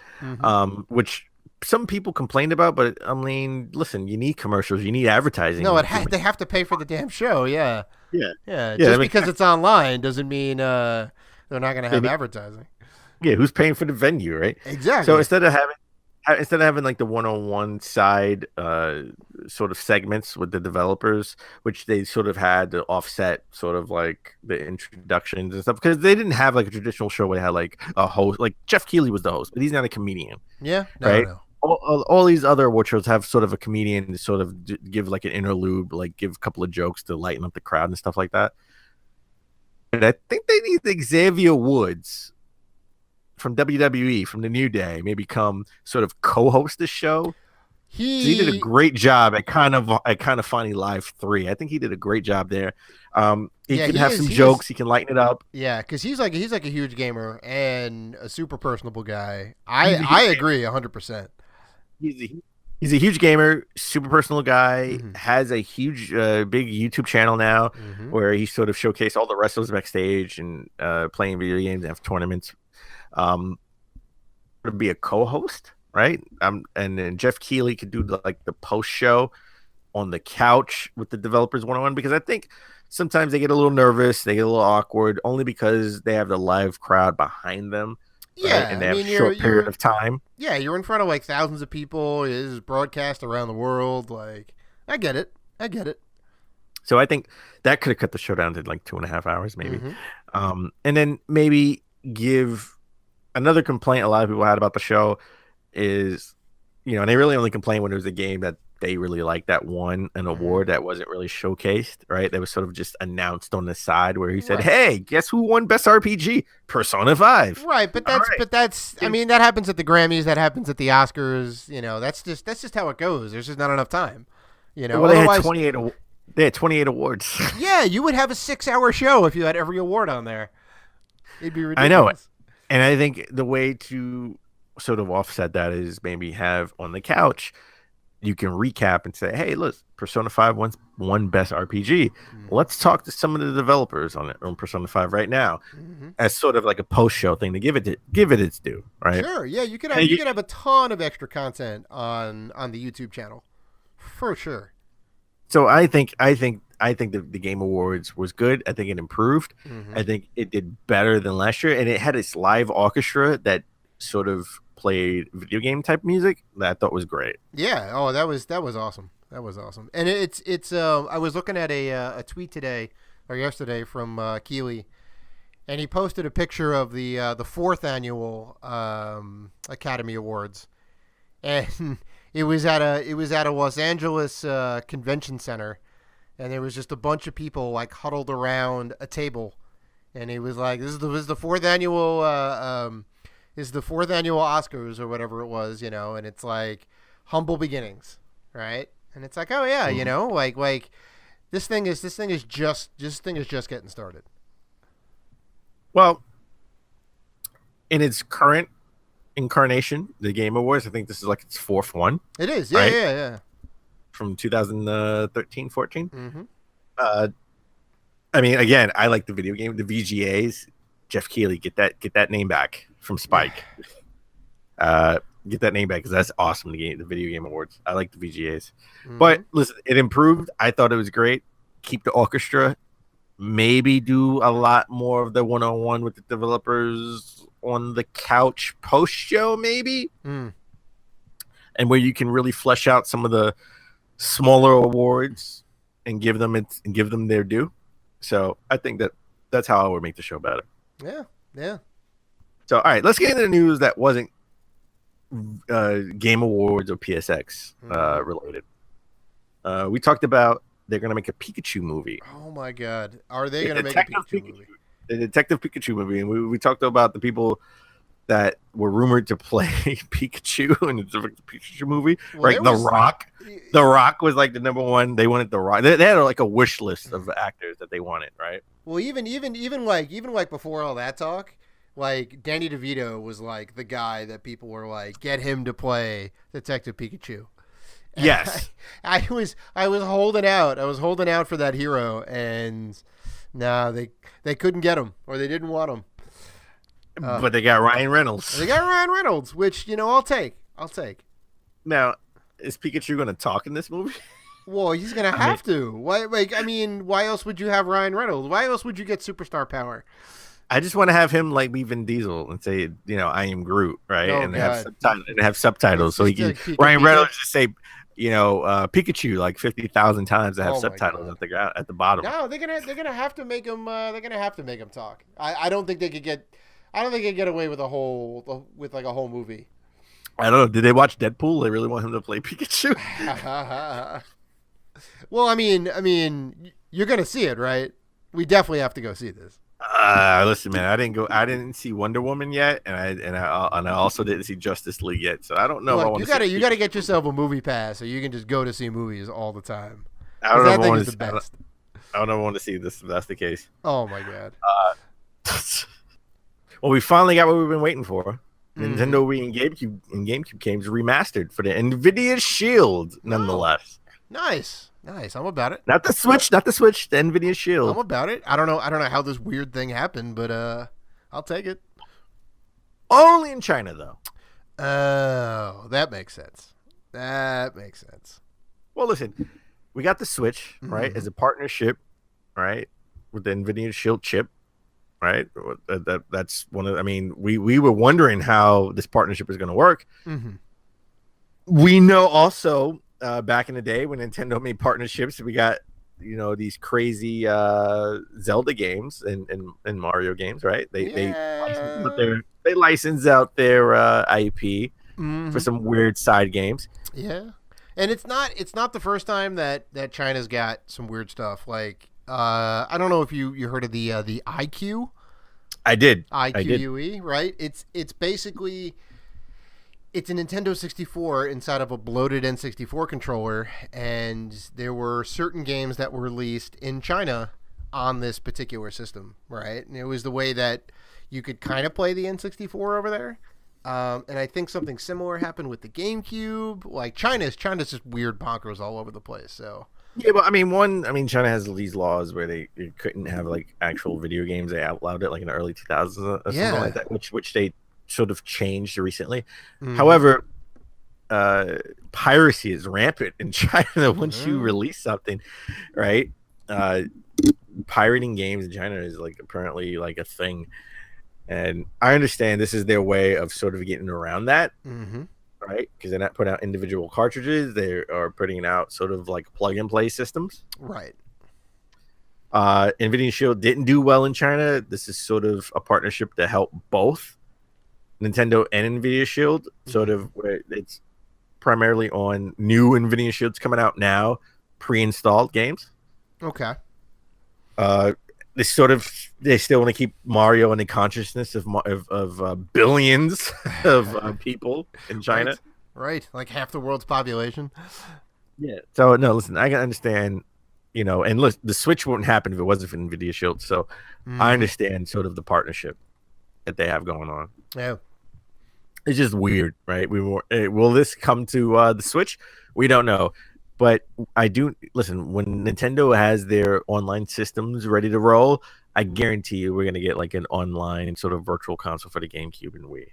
Speaker 4: which some people complained about, but I mean, listen, you need commercials, you need advertising.
Speaker 3: No, they have to pay for the damn show. Yeah.
Speaker 4: Yeah.
Speaker 3: Just because it's online doesn't mean they're not going to have advertising.
Speaker 4: Yeah, who's paying for the venue, right?
Speaker 3: Exactly.
Speaker 4: So instead of having like the 101 side sort of segments with the developers, which they sort of had to offset sort of like the introductions and stuff, because they didn't have like a traditional show where they had like a host. Like Jeff Keighley was the host, but he's not a comedian.
Speaker 3: Yeah,
Speaker 4: right.
Speaker 3: No.
Speaker 4: All these other award shows have sort of a comedian to sort of give like an interlude, like give a couple of jokes to lighten up the crowd and stuff like that. And I think they need Xavier Woods from WWE, from the New Day, maybe come sort of co-host the show. He did a great job at kind of Funny Live 3. I think he did a great job there. He can have some jokes. He can lighten it up.
Speaker 3: Yeah, because he's like a huge gamer and a super personable guy. I agree 100%.
Speaker 4: He's a huge gamer, super personal guy. Has a huge, big YouTube channel now where he sort of showcased all the wrestlers backstage and playing video games and have tournaments. To be a co-host. Right, and then Jeff Keighley could do the post show on the couch with the developers one-on-one, because I think sometimes they get a little nervous, they get a little awkward, only because they have the live crowd behind them.
Speaker 3: Yeah,
Speaker 4: right? And they have a short period of time.
Speaker 3: Yeah, you're in front of like thousands of people. It is broadcast around the world. Like, I get it.
Speaker 4: So I think that could have cut the show down to like 2.5 hours, maybe. And then maybe give another complaint a lot of people had about the show is, and they really only complained when it was a game that they really liked that won an award that wasn't really showcased, right? That was sort of just announced on the side where he said, "Hey, guess who won Best RPG? Persona 5."
Speaker 3: Right, but that's I mean, that happens at the Grammys, that happens at the Oscars, that's just how it goes. There's just not enough time.
Speaker 4: Well, they had 28 They had 28 awards.
Speaker 3: Yeah, you would have a 6-hour show if you had every award on there. It'd be ridiculous.
Speaker 4: I know it. And I think the way to sort of offset that is maybe have on the couch, you can recap and say, hey, look, Persona 5 won Best RPG. Let's talk to some of the developers on Persona 5 right now as sort of like a post-show thing to give it its due, right?
Speaker 3: Sure, yeah, you could have a ton of extra content on the YouTube channel, for sure.
Speaker 4: So I think the Game Awards was good. I think it improved. I think it did better than last year, and it had its live orchestra that sort of played video game type music that I thought was great.
Speaker 3: Yeah. Oh, that was awesome. That was awesome. And it's I was looking at a tweet today or yesterday from Keeley, and he posted a picture of the fourth annual Academy Awards, and it was at a Los Angeles convention center, and there was just a bunch of people like huddled around a table, and it was like this is the fourth annual Oscars or whatever it was, and it's like humble beginnings, right? And it's like, oh yeah, like this thing is just getting started.
Speaker 4: Well, in its current incarnation, the Game Awards, I think this is like its fourth one.
Speaker 3: It is, yeah, right? Yeah.
Speaker 4: From 2013, 14. I mean, again, I like the video game, the VGAs. Jeff Keighley, get that name back from Spike. Get that name back because that's awesome. The Video Game Awards. I like the VGAs. But listen, it improved. I thought it was great. Keep the orchestra. Maybe do a lot more of the one-on-one with the developers on the couch post show, maybe, and where you can really flesh out some of the smaller awards and give them their due. So I think that's how I would make the show better.
Speaker 3: Yeah.
Speaker 4: So all right, let's get into the news that wasn't Game Awards or PSX related. We talked about they're going to make a Pikachu movie.
Speaker 3: Oh my God. Are they going to make a Pikachu movie?
Speaker 4: The Detective Pikachu movie. And we talked about the people that were rumored to play Pikachu in the Pikachu movie. Well, right. The Rock was like the number one. They wanted The Rock. They had like a wish list of actors that they wanted, right?
Speaker 3: Well, even like before all that talk, like Danny DeVito was like the guy that people were like, get him to play Detective Pikachu. And
Speaker 4: yes.
Speaker 3: I was holding out. I was holding out for that hero, and they couldn't get him, or they didn't want him.
Speaker 4: But they got Ryan Reynolds.
Speaker 3: They got Ryan Reynolds, which I'll take.
Speaker 4: Now, is Pikachu going to talk in this movie?
Speaker 3: Well, he's going to have to. Why? Like, I mean, why else would you have Ryan Reynolds? Why else would you get superstar power?
Speaker 4: I just want to have him like be Vin Diesel and say, I am Groot, right?
Speaker 3: Oh,
Speaker 4: and
Speaker 3: God.
Speaker 4: have subtitles so he can. Ryan Reynolds just say, Pikachu like 50,000 times to have subtitles at the bottom.
Speaker 3: No, they're gonna have to make him. They're gonna have to make him talk. I don't think they could get. I don't think they could get away with a whole movie.
Speaker 4: I don't know. Did they watch Deadpool? They really want him to play Pikachu.
Speaker 3: Well, I mean, you're gonna see it, right? We definitely have to go see this.
Speaker 4: Listen, man, I didn't see Wonder Woman yet, and I also didn't see Justice League yet. So I don't know if I
Speaker 3: Look,
Speaker 4: want
Speaker 3: you
Speaker 4: to
Speaker 3: gotta
Speaker 4: see.
Speaker 3: you gotta get yourself a movie pass so you can just go to see movies all the time.
Speaker 4: I don't
Speaker 3: Because
Speaker 4: know
Speaker 3: that
Speaker 4: if I
Speaker 3: thing
Speaker 4: want
Speaker 3: is
Speaker 4: to.
Speaker 3: the best.
Speaker 4: I don't know if I want to see this. If that's the case.
Speaker 3: Oh my god.
Speaker 4: Well, we finally got what we've been waiting for.
Speaker 3: Mhm.
Speaker 4: Nintendo Wii and GameCube games remastered for the Nvidia Shield, nonetheless.
Speaker 3: Nice. I'm about it.
Speaker 4: Not the Switch, the Nvidia Shield.
Speaker 3: I'm about it. I don't know how this weird thing happened, but I'll take it.
Speaker 4: Only in China, though.
Speaker 3: Oh, that makes sense.
Speaker 4: Well, listen, we got the Switch, right, as a partnership, right, with the Nvidia Shield chip, right? That's one of. I mean, we were wondering how this partnership is going to work.
Speaker 3: Mm-hmm.
Speaker 4: We know also back in the day when Nintendo made partnerships, we got these crazy Zelda games and Mario games, right? They license out their IP for some weird side games.
Speaker 3: Yeah, and it's not the first time that China's got some weird stuff. Like I don't know if you heard of the IQ.
Speaker 4: I did.
Speaker 3: IQUE, right? It's basically it's a Nintendo 64 inside of a bloated N64 controller, and there were certain games that were released in China on this particular system, right? And it was the way that you could kind of play the N64 over there. And I think something similar happened with the GameCube. Like China's just weird bonkers all over the place. So
Speaker 4: yeah, but China has these laws where they couldn't have like actual video games. They outlawed it like in the early 2000s or something like that, which they sort of changed recently. However, piracy is rampant in China. Once you release something, right? Pirating games in China is like apparently like a thing, and I understand this is their way of sort of getting around that, right? Because they're not putting out individual cartridges; they are putting out sort of like plug and play systems,
Speaker 3: right.
Speaker 4: Nvidia Shield didn't do well in China. This is sort of a partnership to help both Nintendo and Nvidia Shield, sort of where it's primarily on new Nvidia Shields coming out now, pre-installed games.
Speaker 3: Okay.
Speaker 4: They still want to keep Mario in the consciousness of billions of people in China.
Speaker 3: Right, like half the world's population.
Speaker 4: Yeah. So no, listen, I can understand, and look, the Switch wouldn't happen if it wasn't for Nvidia Shield. So I understand sort of the partnership that they have going on.
Speaker 3: Yeah.
Speaker 4: It's just weird, right? Will this come to the Switch? We don't know, but I do listen. When Nintendo has their online systems ready to roll, I guarantee you we're gonna get like an online sort of virtual console for the GameCube and Wii.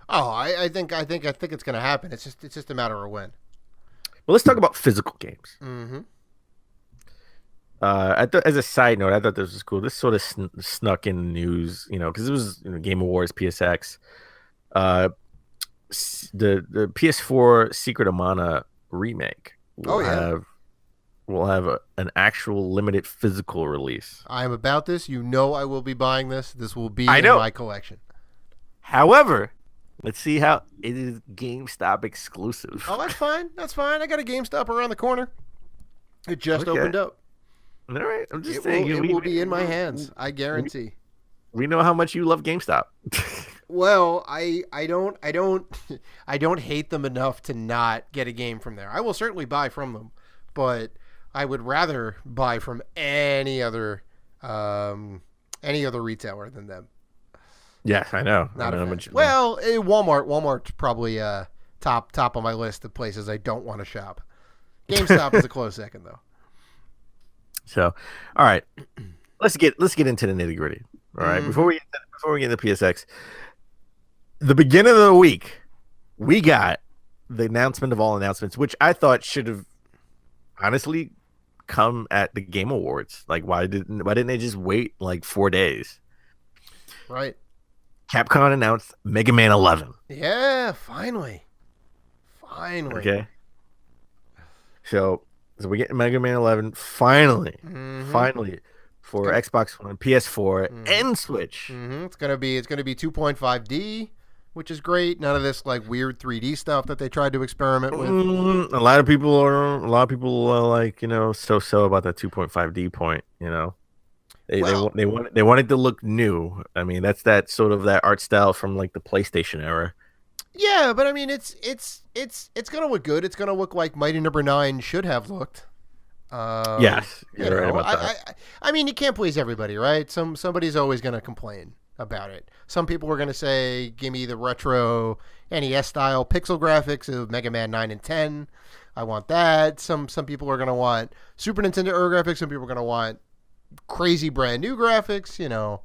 Speaker 3: Oh, I think it's gonna happen. It's just a matter of when.
Speaker 4: Well, let's talk about physical games.
Speaker 3: Mm-hmm.
Speaker 4: As a side note, I thought this was cool. This sort of snuck in the news, because it was Game Awards, PSX. The PS4 Secret of Mana remake will have an actual limited physical release.
Speaker 3: I am about this. I will be buying this. This will be in my collection.
Speaker 4: However, let's see how it is GameStop exclusive.
Speaker 3: Oh, that's fine. I got a GameStop around the corner. It just opened up.
Speaker 4: All right, I'm just saying
Speaker 3: it will be in my hands. I guarantee.
Speaker 4: We know how much you love GameStop.
Speaker 3: Well, I don't hate them enough to not get a game from there. I will certainly buy from them, but I would rather buy from any other retailer than them.
Speaker 4: Yes, I know.
Speaker 3: Not a fan. Well, Walmart's probably top on my list of places I don't want to shop. GameStop is a close second though.
Speaker 4: So, all right, let's get into the nitty gritty. All right, before we get into PSX, the beginning of the week, we got the announcement of all announcements, which I thought should have honestly come at the Game Awards. Like, why didn't they just wait like 4 days?
Speaker 3: Right.
Speaker 4: Capcom announced Mega Man 11.
Speaker 3: Yeah, finally.
Speaker 4: Okay. So we're getting Mega Man 11 finally for Xbox One, PS4, and Switch.
Speaker 3: It's gonna be 2.5D, which is great. None of this like weird 3D stuff that they tried to experiment with.
Speaker 4: A lot of people are like so about that 2.5D point.
Speaker 3: Well,
Speaker 4: They wanted to look new. I mean, that's that sort of that art style from like the PlayStation era.
Speaker 3: yeah, but I mean, it's gonna look good. It's gonna look like Mighty Number Nine should have looked.
Speaker 4: Yes,
Speaker 3: You
Speaker 4: you're right
Speaker 3: know,
Speaker 4: about that.
Speaker 3: I mean, you can't please everybody, right? Somebody's always gonna complain about it. Some people are gonna say, "Give me the retro NES style pixel graphics of Mega Man 9 and 10. I want that." Some people are gonna want Super Nintendo era graphics. Some people are gonna want crazy brand new graphics. You know,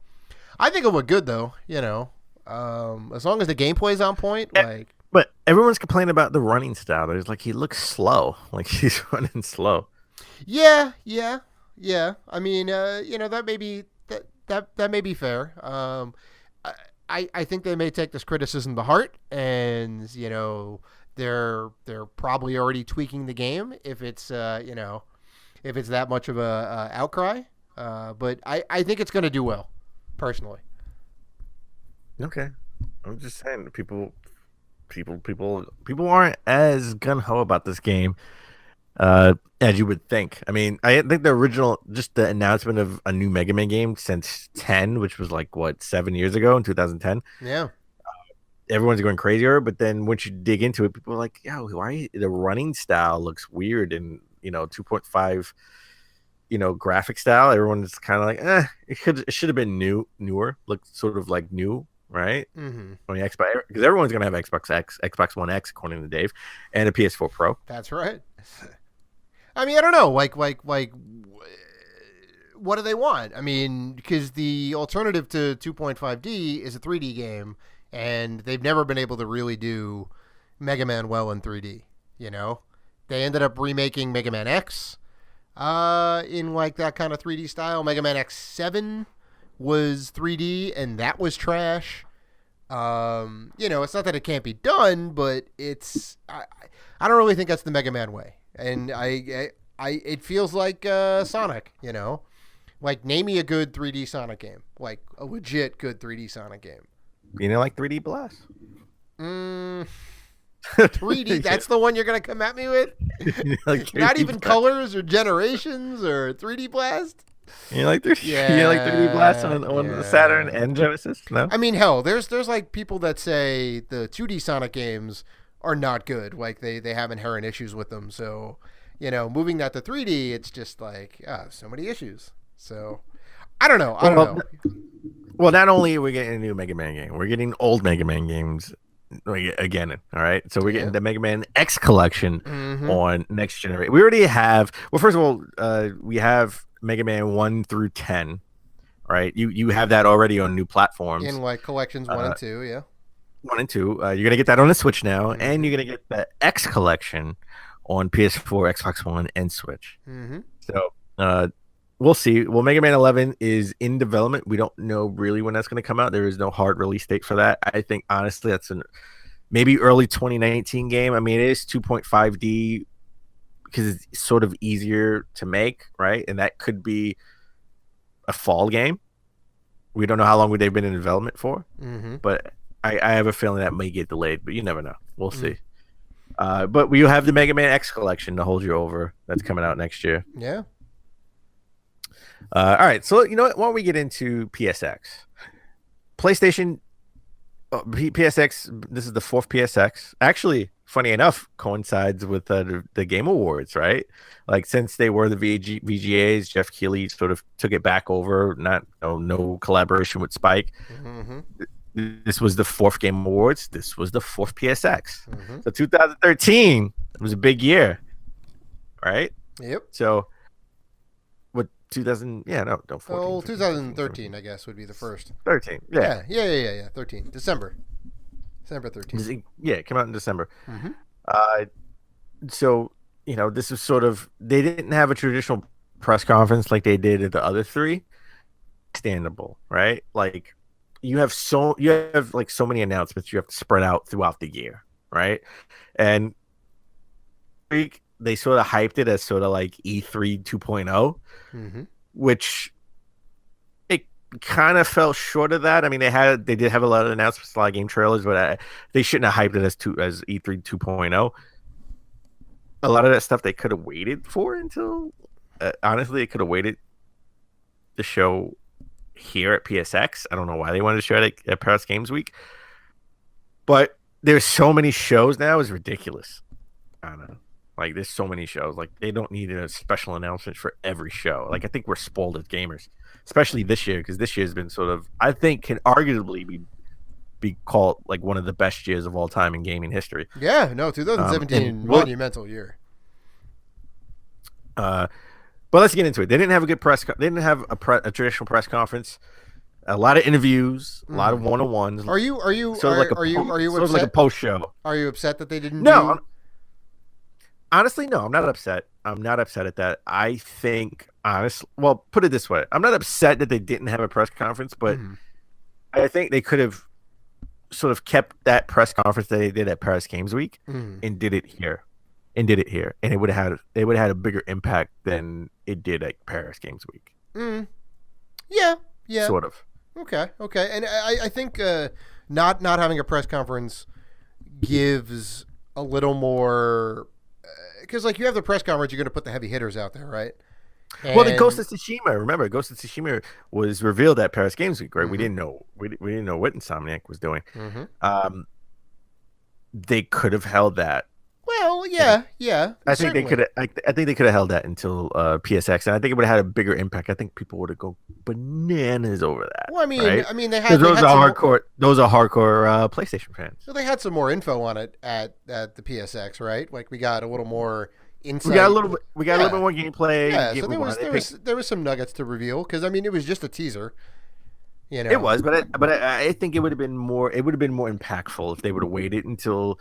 Speaker 3: I think it'll look good though. You know, as long as the gameplay's on point, like.
Speaker 4: But everyone's complaining about the running style. There's like he looks slow, like he's running slow.
Speaker 3: Yeah. I mean, you know, that may be that may be fair. I think they may take this criticism to heart, and you know, they're probably already tweaking the game if it's you know, if it's that much of a outcry. But I think it's going to do well, personally.
Speaker 4: Okay, I'm just saying people aren't as gun ho about this game as you would think. I mean, I think the original, just the announcement of a new Mega Man game since 10, which was like what 7 years ago in 2010.
Speaker 3: Yeah.
Speaker 4: Everyone's going crazier, but then once you dig into it, people are like, "Yo, why the running style looks weird?" And 2.5, graphic style. Everyone's kind of like, it should have been newer, looked sort of like new, right?
Speaker 3: Mm-hmm.
Speaker 4: On the Xbox, because everyone's gonna have Xbox X, Xbox One X, according to Dave, and a PS4 Pro.
Speaker 3: That's right. I mean, I don't know. Like, what do they want? I mean, because the alternative to 2.5D is a 3D game, and they've never been able to really do Mega Man well in 3D. You know, they ended up remaking Mega Man X in like that kind of 3D style. Mega Man X7 was 3D, and that was trash. You know, it's not that it can't be done, but I don't really think that's the Mega Man way. And it feels like Sonic, you know, like name me a good 3D Sonic game, like a legit good 3D Sonic game.
Speaker 4: You know, like 3D Blast.
Speaker 3: 3D, that's the one you're gonna come at me with?
Speaker 4: Like
Speaker 3: Not even Colors or Generations or 3D Blast.
Speaker 4: You like 3D?
Speaker 3: Yeah,
Speaker 4: you like 3D Blast on the Saturn and Genesis? No.
Speaker 3: I mean, hell, there's like people that say the 2D Sonic games are not good. Like they have inherent issues with them. So, you know, moving that to 3D, it's just like, so many issues. So, I don't know.
Speaker 4: Well, not only are we getting a new Mega Man game, we're getting old Mega Man games again. All right. So we're getting the Mega Man X collection on next generation. We already have, well, first of all, we have Mega Man 1 through 10. Right. You have that already on new platforms.
Speaker 3: In like collections 1 and 2, yeah.
Speaker 4: 1 and 2. You're gonna get that on the Switch now, and you're gonna get the X collection on PS4, Xbox One, and Switch. So we'll see. Well, Mega Man 11 is in development. We don't know really when that's gonna come out. There is no hard release date for that. I think honestly, that's maybe early 2019 game. I mean, it is 2.5D because it's sort of easier to make, right? And that could be a fall game. We don't know how long they've been in development for, but I have a feeling that may get delayed, but you never know. We'll see. But we'll have the Mega Man X collection to hold you over. That's coming out next year.
Speaker 3: Yeah.
Speaker 4: All right. So, you know what? Why don't we get into PSX? PlayStation, PSX, this is the 4th PSX. Actually, funny enough, coincides with the Game Awards, right? Like, since they were the VGAs, Jeff Keighley sort of took it back over, no collaboration with Spike. This was the 4th Game Awards. This was the 4th PSX. So 2013 was a big year, right?
Speaker 3: Yep.
Speaker 4: So what 2000? Yeah, no, 14.
Speaker 3: Well, 2013, I guess, would be the first.
Speaker 4: 13.
Speaker 3: Yeah. 13. December 13th.
Speaker 4: Yeah, it came out in December. So this is sort of, they didn't have a traditional press conference like they did at the other 3. Understandable, right? Like. You have so many announcements you have to spread out throughout the year, right? And they sort of hyped it as sort of like E3 2.0, which it kind of fell short of that. I mean, they did have a lot of announcements, a lot of game trailers, but they shouldn't have hyped it as E3 2.0. A lot of that stuff they could have waited for until honestly, it could have waited the show here at PSX. I don't know why they wanted to show it at Paris Games Week, but there's so many shows now. It's ridiculous. I don't know. Like, there's so many shows. Like, they don't need a special announcement for every show. Like, I think we're spoiled as gamers, especially this year, because this year has been sort of, I think, can arguably be called like one of the best years of all time in gaming history.
Speaker 3: Yeah, no, 2017 monumental year.
Speaker 4: But let's get into it. They didn't have a good they didn't have a traditional press conference. A lot of interviews, a lot of one-on-ones.
Speaker 3: Are you
Speaker 4: sort
Speaker 3: are you
Speaker 4: of
Speaker 3: upset?
Speaker 4: like a post show?
Speaker 3: Are you upset that they didn't?
Speaker 4: No, honestly, no. I'm not upset. I'm not upset at that. I think well, put it this way: I'm not upset that they didn't have a press conference, but I think they could have sort of kept that press conference that they did at Paris Games Week and did it here. And it would have had a bigger impact than it did at Paris Games Week.
Speaker 3: Yeah,
Speaker 4: sort of.
Speaker 3: Okay, and I think not having a press conference gives a little more, because like you have the press conference, you're going to put the heavy hitters out there, right?
Speaker 4: Well, the Ghost of Tsushima. Remember, Ghost of Tsushima was revealed at Paris Games Week, right? We didn't know what Insomniac was doing. They could have held that.
Speaker 3: Well, yeah.
Speaker 4: I think they could have. I think they could have held that until PSX, and I think it would have had a bigger impact. I think people would have go bananas over that.
Speaker 3: Well, I mean,
Speaker 4: right?
Speaker 3: they had
Speaker 4: those are hardcore PlayStation fans.
Speaker 3: So they had some more info on it at the PSX, right? Like we got a little more insight.
Speaker 4: We got a little bit more gameplay.
Speaker 3: Yeah, so there was some nuggets to reveal, because I mean it was just a teaser. You know,
Speaker 4: it was, but I think it would have been more. It would have been more impactful if they would have waited until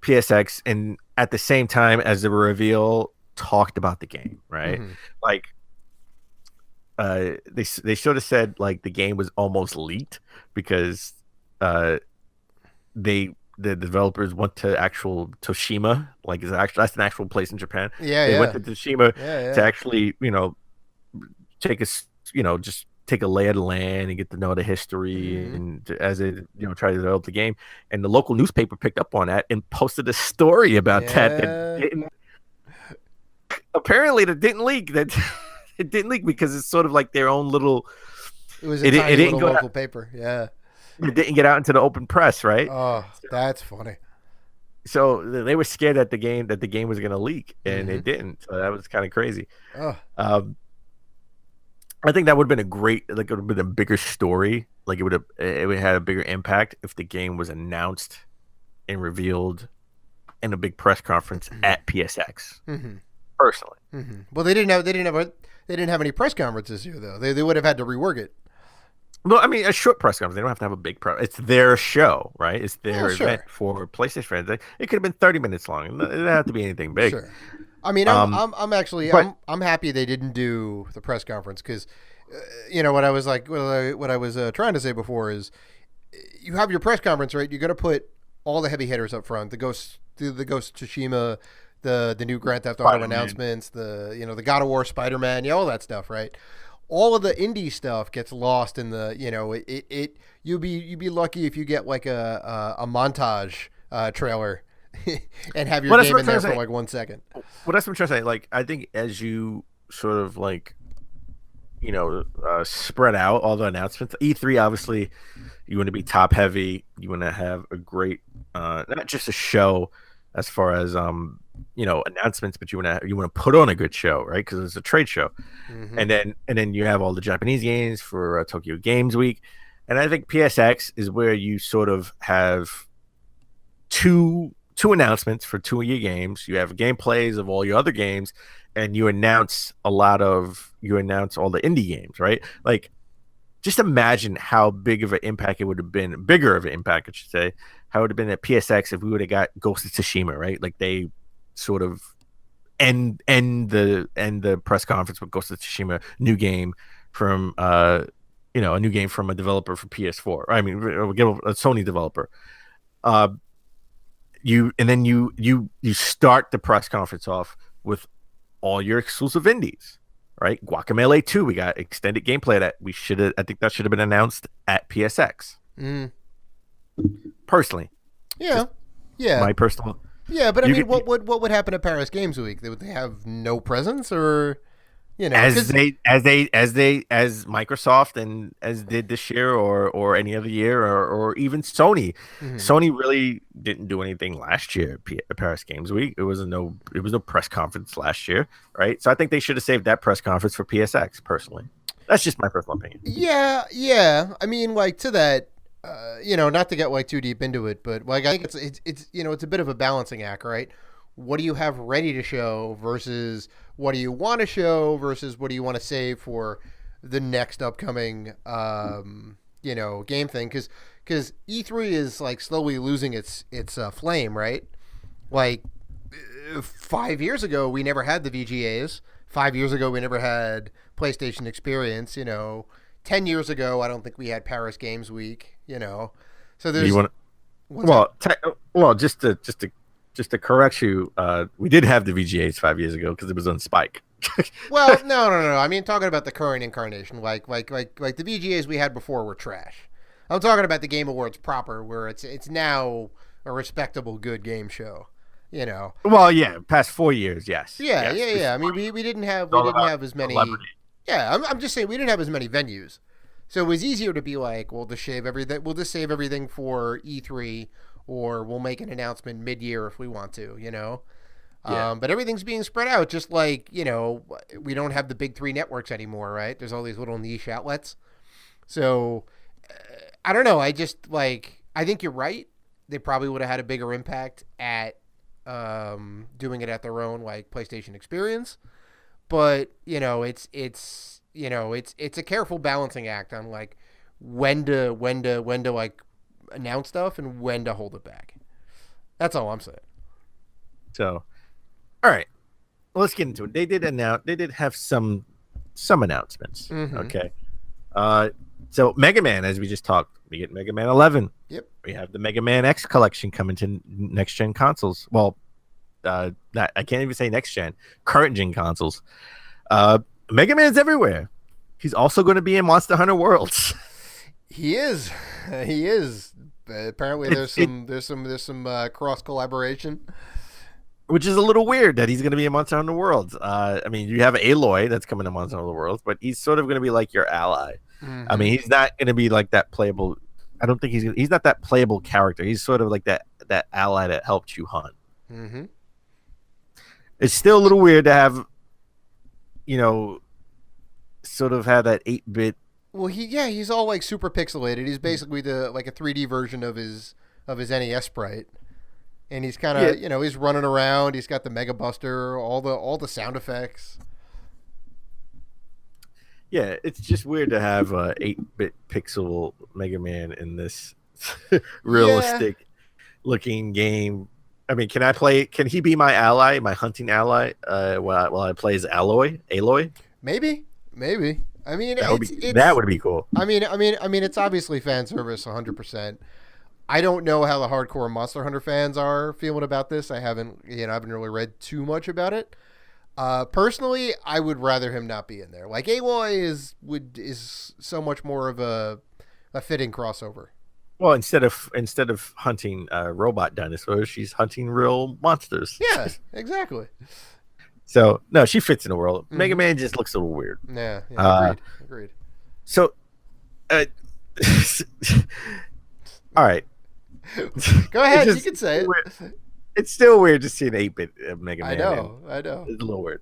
Speaker 4: PSX, and at the same time as the reveal talked about the game, right? Like they sort of said like the game was almost leaked because the developers went to actual Toshima, like that's an actual place in Japan. They went to Toshima to actually take just take a lay of the land and get to know the history and as it try to develop the game. And the local newspaper picked up on that and posted a story about that apparently that didn't leak. That it didn't leak because it's sort of like their own little.
Speaker 3: It was a tiny little local paper. Yeah,
Speaker 4: it didn't get out into the open press, right?
Speaker 3: Oh, that's funny.
Speaker 4: So they were scared that the game was going to leak, and it didn't. So that was kind of crazy. I think that would have been it would have been a bigger story. Like it would have had a bigger impact if the game was announced and revealed in a big press conference at PSX. Personally,
Speaker 3: well, they didn't have any press conferences here though. They would have had to rework it.
Speaker 4: No, I mean a short press conference. They don't have to have a big press. It's their show, right? It's their event for PlayStation fans. It could have been 30 minutes long. It didn't have to be anything big.
Speaker 3: Sure. I mean, I'm actually I'm happy they didn't do the press conference, because what I was trying to say before is you have your press conference, right? You're going to put all the heavy hitters up front. The Ghost Tsushima, the new Grand Theft Auto announcements, the God of War, Spider-Man, all that stuff, right? All of the indie stuff gets lost in the you'd be lucky if you get like a montage trailer. And have your game in there for like 1 second.
Speaker 4: Well, that's what I'm trying to say. Like, I think as you sort of like, spread out all the announcements, E3, obviously, you want to be top heavy. You want to have a great, not just a show as far as, announcements, but you want to put on a good show, right? Because it's a trade show. And then you have all the Japanese games for Tokyo Games Week. And I think PSX is where you sort of have two announcements for two of your games. You have gameplays of all your other games, and you announce all the indie games, right? Like, just imagine how big of an impact it would have been, bigger of an impact, I should say, how it would have been at PSX if we would have got Ghost of Tsushima, right? Like they sort of end the press conference with Ghost of Tsushima, new game from a new game from a developer for PS4. I mean, a Sony developer. You start the press conference off with all your exclusive indies, right? Guacamelee 2, we got extended gameplay that I think that should have been announced at PSX. Personally.
Speaker 3: Yeah.
Speaker 4: My personal.
Speaker 3: Yeah, but I mean, what would happen at Paris Games Week? Would they have no presence, or You know,
Speaker 4: as Microsoft and as did this year or any other year or even Sony. Sony really didn't do anything last year at Paris Games Week. It was no press conference last year, right? So I think they should have saved that press conference for PSX. Personally, that's just my personal opinion.
Speaker 3: Yeah. I mean, like to that, not to get like too deep into it, but like I think it's it's a bit of a balancing act, right? What do you have ready to show versus what do you want to show versus what do you want to save for the next upcoming game thing? Because E3 is like slowly losing its flame, right? Like 5 years ago we never had the VGAs. 5 years ago we never had PlayStation Experience. 10 years ago I don't think we had Paris Games Week. So there's
Speaker 4: just to correct you, we did have the VGAs 5 years ago because it was on Spike.
Speaker 3: Well, no. I mean, talking about the current incarnation, like the VGAs we had before were trash. I'm talking about the Game Awards proper, where it's now a respectable, good game show.
Speaker 4: Well, yeah, past 4 years, yes.
Speaker 3: Yeah. I mean, we didn't have as many. Yeah, I'm just saying we didn't have as many venues, so it was easier to be like, we'll just save everything for E3. Or we'll make an announcement mid-year if we want to, But everything's being spread out, just like, we don't have the big three networks anymore, right? There's all these little niche outlets. So, I don't know. I think you're right. They probably would have had a bigger impact at doing it at their own, like, PlayStation Experience. But, it's a careful balancing act on, like, when to like, announce stuff and when to hold it back. That's all I'm saying.
Speaker 4: So, all right, let's get into it. They did have some announcements. Okay. So Mega Man, as we just talked, we get Mega Man 11.
Speaker 3: Yep.
Speaker 4: We have the Mega Man X collection coming to next gen consoles. Well, I can't even say next gen, current gen consoles. Mega Man's everywhere. He's also going to be in Monster Hunter Worlds.
Speaker 3: He is. Apparently, there's some cross collaboration,
Speaker 4: which is a little weird that he's going to be in Monster Hunter Worlds. I mean, you have Aloy that's coming to Monster Hunter Worlds, but he's sort of going to be like your ally. I mean, he's not going to be like that playable. I don't think he's not that playable character. He's sort of like that ally that helped you hunt. It's still a little weird to have, sort of have that 8-bit.
Speaker 3: Well, he's all like super pixelated. He's basically like a 3D version of his NES sprite, and he's kind of he's running around. He's got the Mega Buster, all the sound effects.
Speaker 4: Yeah, it's just weird to have a 8-bit pixel Mega Man in this realistic looking game. I mean, can he be my ally, my hunting ally, while I play as Aloy? Maybe. I mean, that would be cool.
Speaker 3: I mean, it's obviously fan service 100%. I don't know how the hardcore Monster Hunter fans are feeling about this. I haven't really read too much about it. Personally, I would rather him not be in there. Like Aloy is so much more of a fitting crossover.
Speaker 4: Well, instead of hunting robot dinosaurs, she's hunting real monsters.
Speaker 3: Yeah, exactly.
Speaker 4: So no, she fits in the world. Mega Man just looks a little weird.
Speaker 3: Yeah, agreed.
Speaker 4: So, all right.
Speaker 3: Go ahead, you can say it.
Speaker 4: It's still weird to see an 8-bit Mega Man.
Speaker 3: I know.
Speaker 4: It's a little weird.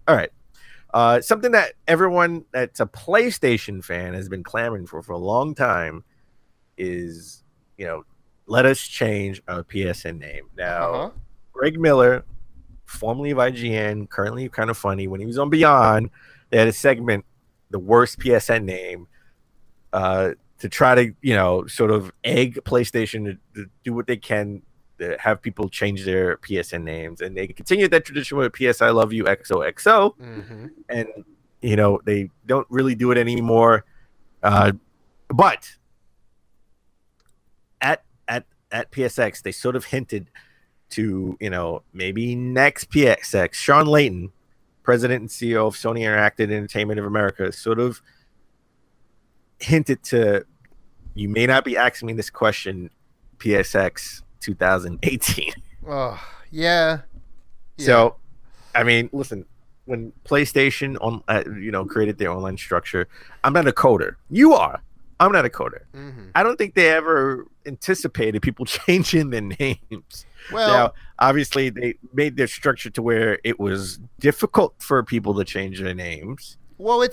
Speaker 4: All right. Something that everyone that's a PlayStation fan has been clamoring for a long time is, let us change our PSN name. Now, Greg Miller, formerly of IGN, currently Kind of Funny, when he was on Beyond, they had a segment, the worst PSN name, to try to, sort of egg PlayStation to do what they can to have people change their PSN names. And they continued that tradition with PS I Love You XOXO. And, they don't really do it anymore. But at PSX, they sort of hinted to, maybe next PSX, Sean Layton, president and CEO of Sony Interactive Entertainment of America, sort of hinted to, you may not be asking me this question, PSX 2018.
Speaker 3: Oh, yeah.
Speaker 4: So, I mean, listen, when PlayStation created their online structure, I'm not a coder. You are. I'm not a coder.
Speaker 3: Mm-hmm.
Speaker 4: I don't think they ever anticipated people changing their names.
Speaker 3: Well,
Speaker 4: now, obviously, they made their structure to where it was difficult for people to change their names.
Speaker 3: Well,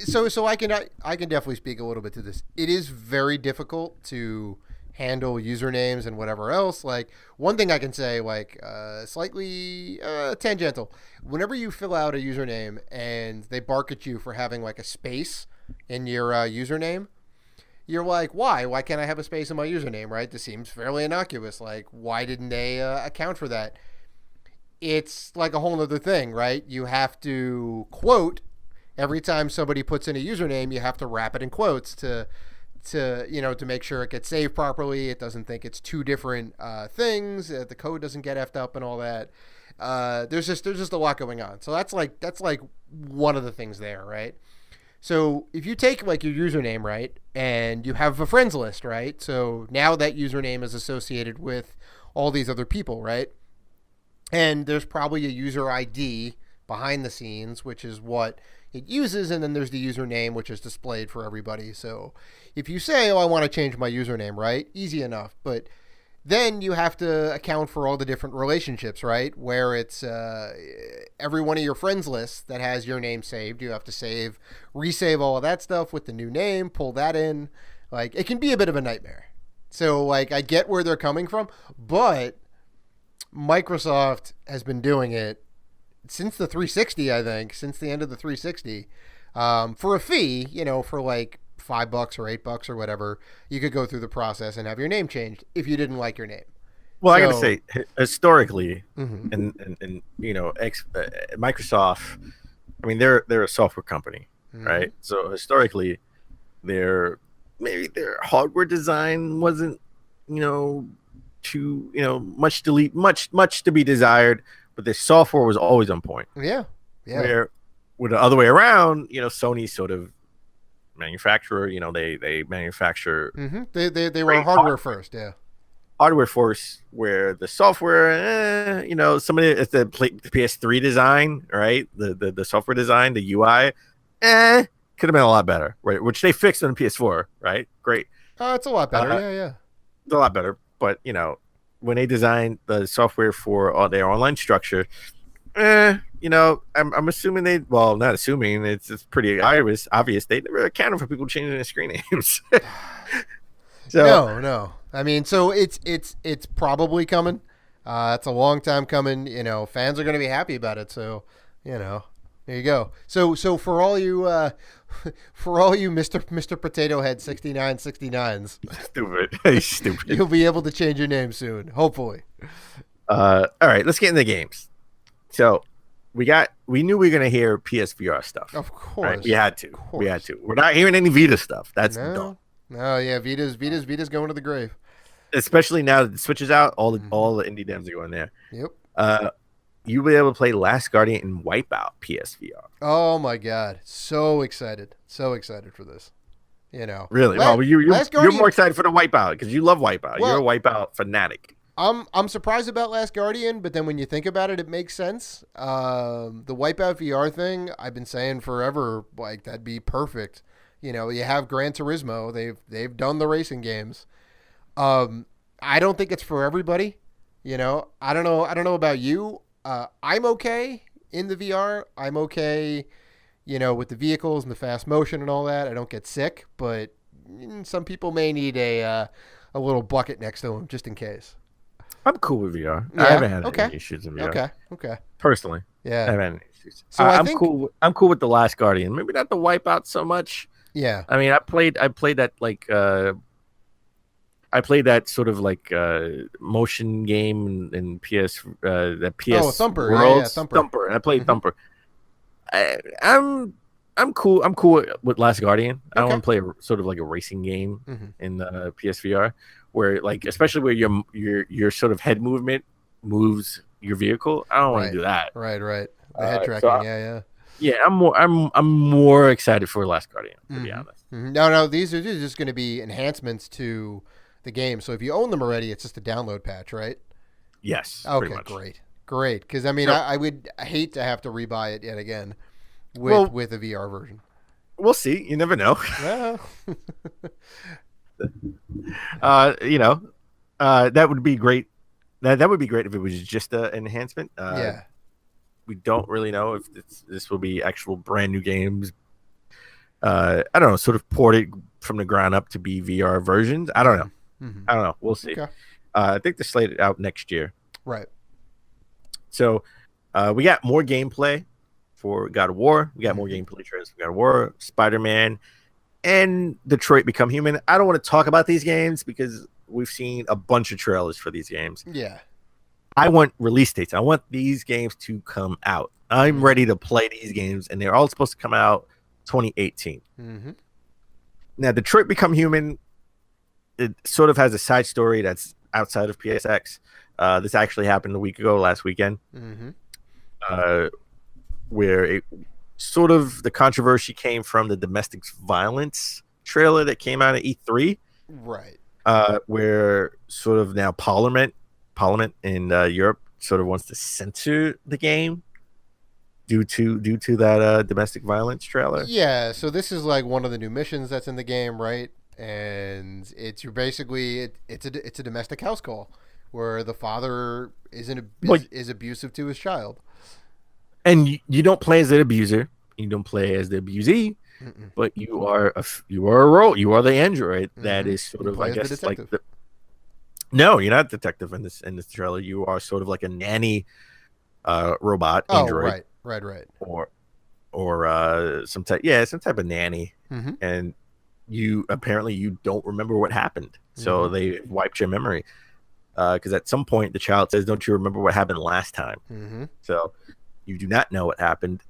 Speaker 3: so I can definitely speak a little bit to this. It is very difficult to handle usernames and whatever else. Like, one thing I can say, like, slightly tangential. Whenever you fill out a username and they bark at you for having like a space in your username, you're like, why? Why can't I have a space in my username? Right? This seems fairly innocuous. Like, why didn't they account for that? It's like a whole other thing, right? You have to quote every time somebody puts in a username. You have to wrap it in quotes to make sure it gets saved properly. It doesn't think it's two different things. The code doesn't get effed up and all that. There's just a lot going on. So that's like one of the things there, right? So if you take like your username, right, and you have a friends list, right? So now that username is associated with all these other people, right? And there's probably a user ID behind the scenes, which is what it uses, and then there's the username, which is displayed for everybody. So if you say, I want to change my username, right? Easy enough. But then you have to account for all the different relationships, right? Where it's every one of your friends lists that has your name saved. You have to resave all of that stuff with the new name, pull that in. Like, it can be a bit of a nightmare. So, like, I get where they're coming from, but Microsoft has been doing it since the 360, I think, since the end of the 360, for a fee, for like $5 or $8 or whatever, you could go through the process and have your name changed if you didn't like your name.
Speaker 4: Well, I gotta say, historically,
Speaker 3: Mm-hmm.
Speaker 4: and Microsoft, I mean, they're a software company,
Speaker 3: Mm-hmm.
Speaker 4: right? So historically, their hardware design wasn't, too, much to be desired, but the software was always on point.
Speaker 3: Yeah.
Speaker 4: Where, with the other way around, Sony sort of manufacturer, they manufacture.
Speaker 3: Mm-hmm. They were hardware first, yeah.
Speaker 4: Hardware first, where the software, some of it's the PS3 design, right? The software design, the UI, could have been a lot better, right? Which they fixed on the PS4, right? Great.
Speaker 3: It's a lot better, yeah.
Speaker 4: It's a lot better, but when they designed the software for their online structure, I'm assuming not assuming, it's pretty obvious they never accounted for people changing their screen names. So
Speaker 3: no. I mean, so it's probably coming. It's a long time coming. Fans are going to be happy about it. So, there you go. So for all you Mr. Potato Head 6969s,
Speaker 4: stupid.
Speaker 3: You'll be able to change your name soon, hopefully.
Speaker 4: All right, let's get into the games. So we knew we were gonna hear PSVR stuff.
Speaker 3: Of course,
Speaker 4: right? We had to. We're not hearing any Vita stuff. That's dumb.
Speaker 3: No, yeah, Vita's going to the grave.
Speaker 4: Especially now that the Switch is out, all the indie demos are going there.
Speaker 3: Yep.
Speaker 4: You'll be able to play Last Guardian and Wipeout PSVR.
Speaker 3: Oh my god, so excited for this.
Speaker 4: Really? You're more excited for the Wipeout because you love Wipeout. You're a Wipeout fanatic.
Speaker 3: I'm surprised about Last Guardian, but then when you think about it, it makes sense. The Wipeout VR thing, I've been saying forever, like that'd be perfect. You have Gran Turismo. They've done the racing games. I don't think it's for everybody. I don't know about you. I'm okay in the VR. I'm okay, with the vehicles and the fast motion and all that. I don't get sick, but some people may need a little bucket next to them just in case.
Speaker 4: I'm cool with VR.
Speaker 3: Yeah?
Speaker 4: I haven't had any issues in VR.
Speaker 3: Okay.
Speaker 4: Personally,
Speaker 3: Yeah.
Speaker 4: I haven't had any issues.
Speaker 3: So
Speaker 4: I'm cool. I'm cool with the Last Guardian. Maybe not the Wipeout so much.
Speaker 3: Yeah.
Speaker 4: I mean, I played that I played that sort of like motion game in PS that PS
Speaker 3: Thumper.
Speaker 4: Worlds,
Speaker 3: yeah,
Speaker 4: Thumper. And I played Thumper. I'm cool. I'm cool with Last Guardian. I don't want to play sort of like a racing game in the PSVR, where like especially where your sort of head movement moves your vehicle. I don't want to do that.
Speaker 3: Right. The head tracking.
Speaker 4: Yeah, I'm more excited for Last Guardian, to be honest.
Speaker 3: No, these are just going to be enhancements to the game. So if you own them already, it's just a download patch, right?
Speaker 4: Yes.
Speaker 3: Okay, great. Great, because I mean,
Speaker 4: So-
Speaker 3: I would hate to have to rebuy it yet again
Speaker 4: Well-
Speaker 3: with a VR version.
Speaker 4: We'll see. You never know.
Speaker 3: Well,
Speaker 4: You know, that would be great. That would be great if it was just an enhancement.
Speaker 3: yeah,
Speaker 4: We don't really know if this will be actual brand new games. I don't know, sort of ported from the ground up to be VR versions. I don't know.
Speaker 3: Mhm.
Speaker 4: I don't know. We'll see.
Speaker 3: Okay.
Speaker 4: I think they're slated out next year.
Speaker 3: Right.
Speaker 4: So we got more gameplay for God of War. We got more gameplay trailers for God of War, Spider-Man, and Detroit Become Human. I don't want to talk about these games because we've seen a bunch of trailers for these games.
Speaker 3: Yeah.
Speaker 4: I want release dates. I want these games to come out. I'm ready to play these games, and they're all supposed to come out 2018.
Speaker 3: Mm-hmm.
Speaker 4: Now, Detroit Become Human, it sort of has a side story that's outside of PSX. This actually happened a week ago, last weekend, where it sort of the controversy came from the domestic violence trailer that came out at E3,
Speaker 3: Right.
Speaker 4: where sort of now Parliament in Europe sort of wants to censor the game due to that domestic violence trailer.
Speaker 3: Yeah. So this is like one of the new missions that's in the game, right? And it's you're basically it's a domestic house call where the father is abusive to his child.
Speaker 4: And you don't play as the abuser, you don't play as the abusee, but you are a role. You are the android that is sort
Speaker 3: You
Speaker 4: of,
Speaker 3: play
Speaker 4: I
Speaker 3: as the
Speaker 4: guess, like
Speaker 3: detective.
Speaker 4: no, you're not a detective in this trailer. You are sort of like a nanny robot
Speaker 3: Oh,
Speaker 4: android,
Speaker 3: right.
Speaker 4: or some type of nanny,
Speaker 3: Mm-hmm.
Speaker 4: and you don't remember what happened, so they wiped your memory. Because at some point the child says, "Don't you remember what happened last time?"
Speaker 3: Mm-hmm.
Speaker 4: So you do not know what happened.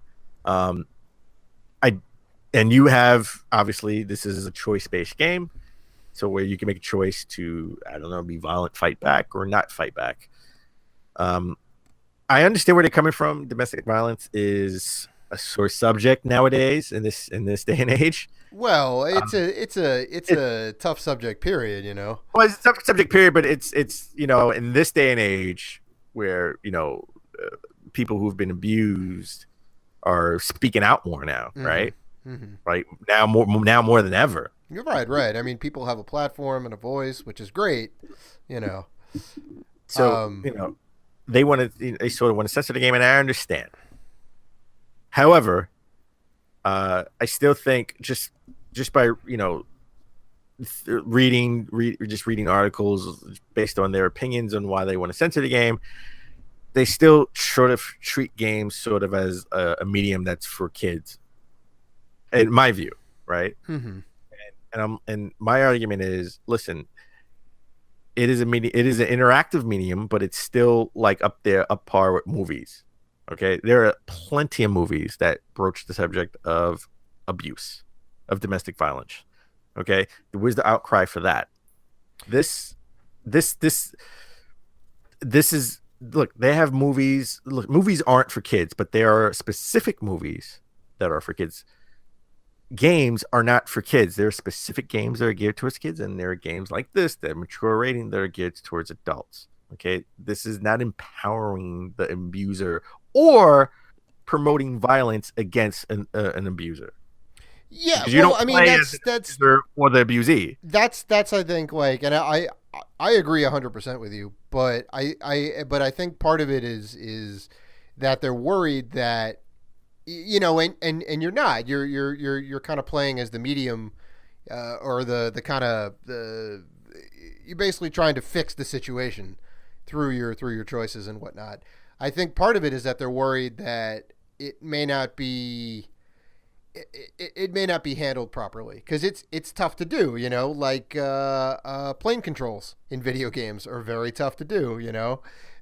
Speaker 4: And you have, obviously, this is a choice-based game, so where you can make a choice to, I don't know, be violent, fight back, or not fight back. I understand where they're coming from. Domestic violence is a sore subject nowadays in this day and age.
Speaker 3: Well, it's a tough subject, period. You know.
Speaker 4: Well, it's a tough subject, period, but it's in this day and age where people who've been abused are speaking out more now, right?
Speaker 3: Mm-hmm.
Speaker 4: Right now more than ever.
Speaker 3: You're right. I mean, people have a platform and a voice, which is great. You know.
Speaker 4: So they sort of want to censor the game, and I understand. However, I still think just by reading articles based on their opinions on why they want to censor the game, they still sort of treat games sort of as a medium that's for kids, in my view, right?
Speaker 3: Mm-hmm.
Speaker 4: And my argument is, listen, it is an interactive medium, but it's still like up par with movies. Okay, there are plenty of movies that broach the subject of abuse, of domestic violence. Okay, where's the outcry for that? This is, look, they have movies. Look, movies aren't for kids, but there are specific movies that are for kids. Games are not for kids. There are specific games that are geared towards kids, and there are games like this that mature rating that are geared towards adults. Okay, this is not empowering the abuser or promoting violence against an abuser.
Speaker 3: Yeah,
Speaker 4: You don't
Speaker 3: I mean,
Speaker 4: play as
Speaker 3: that's
Speaker 4: the abuser or the abusee.
Speaker 3: that's I think, like, and I agree 100% with you, but I think part of it is that they're worried that, and you're not, you're kind of playing as the medium, or the kind of you're basically trying to fix the situation through your choices and whatnot. I think part of it is that they're worried that it may not be handled properly, because it's tough to do, like plane controls in video games are very tough to do.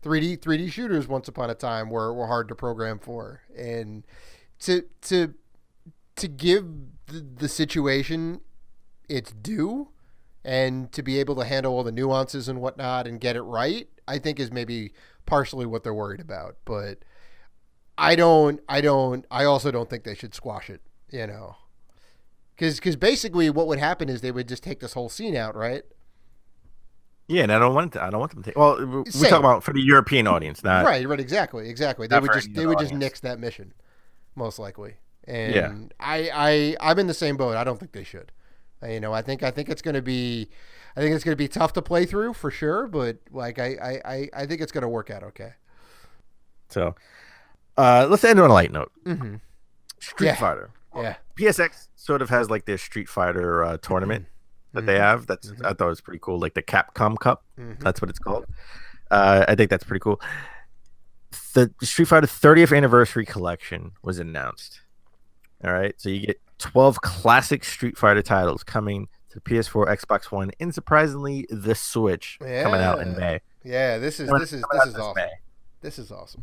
Speaker 3: 3D shooters once upon a time were hard to program for, and to give the situation its due, and to be able to handle all the nuances and whatnot and get it right, I think is maybe partially what they're worried about. But I also don't think they should squash it, because basically what would happen is they would just take this whole scene out, right?
Speaker 4: Yeah, and I don't want them to. Well, we
Speaker 3: Same.
Speaker 4: talk about for the European audience, not
Speaker 3: Right, exactly. They
Speaker 4: not
Speaker 3: would
Speaker 4: for
Speaker 3: just
Speaker 4: any
Speaker 3: they
Speaker 4: other
Speaker 3: would just
Speaker 4: audience.
Speaker 3: nix that mission, most likely.
Speaker 4: Yeah.
Speaker 3: And I'm in the same boat. I don't think they should. I think it's going to be, tough to play through for sure. But like I think it's going to work out okay.
Speaker 4: So, let's end on a light note.
Speaker 3: Mm-hmm.
Speaker 4: Street
Speaker 3: Yeah.
Speaker 4: Fighter.
Speaker 3: Yeah.
Speaker 4: PSX sort of has like their Street Fighter tournament that they have. That's I thought it was pretty cool. Like the Capcom Cup. That's what it's called. I think that's pretty cool. The Street Fighter 30th anniversary collection was announced. All right, so you get 12 classic Street Fighter titles coming to PS4, Xbox One, and surprisingly, the Switch coming out in May.
Speaker 3: Yeah, this is awesome.
Speaker 4: May.
Speaker 3: This is awesome.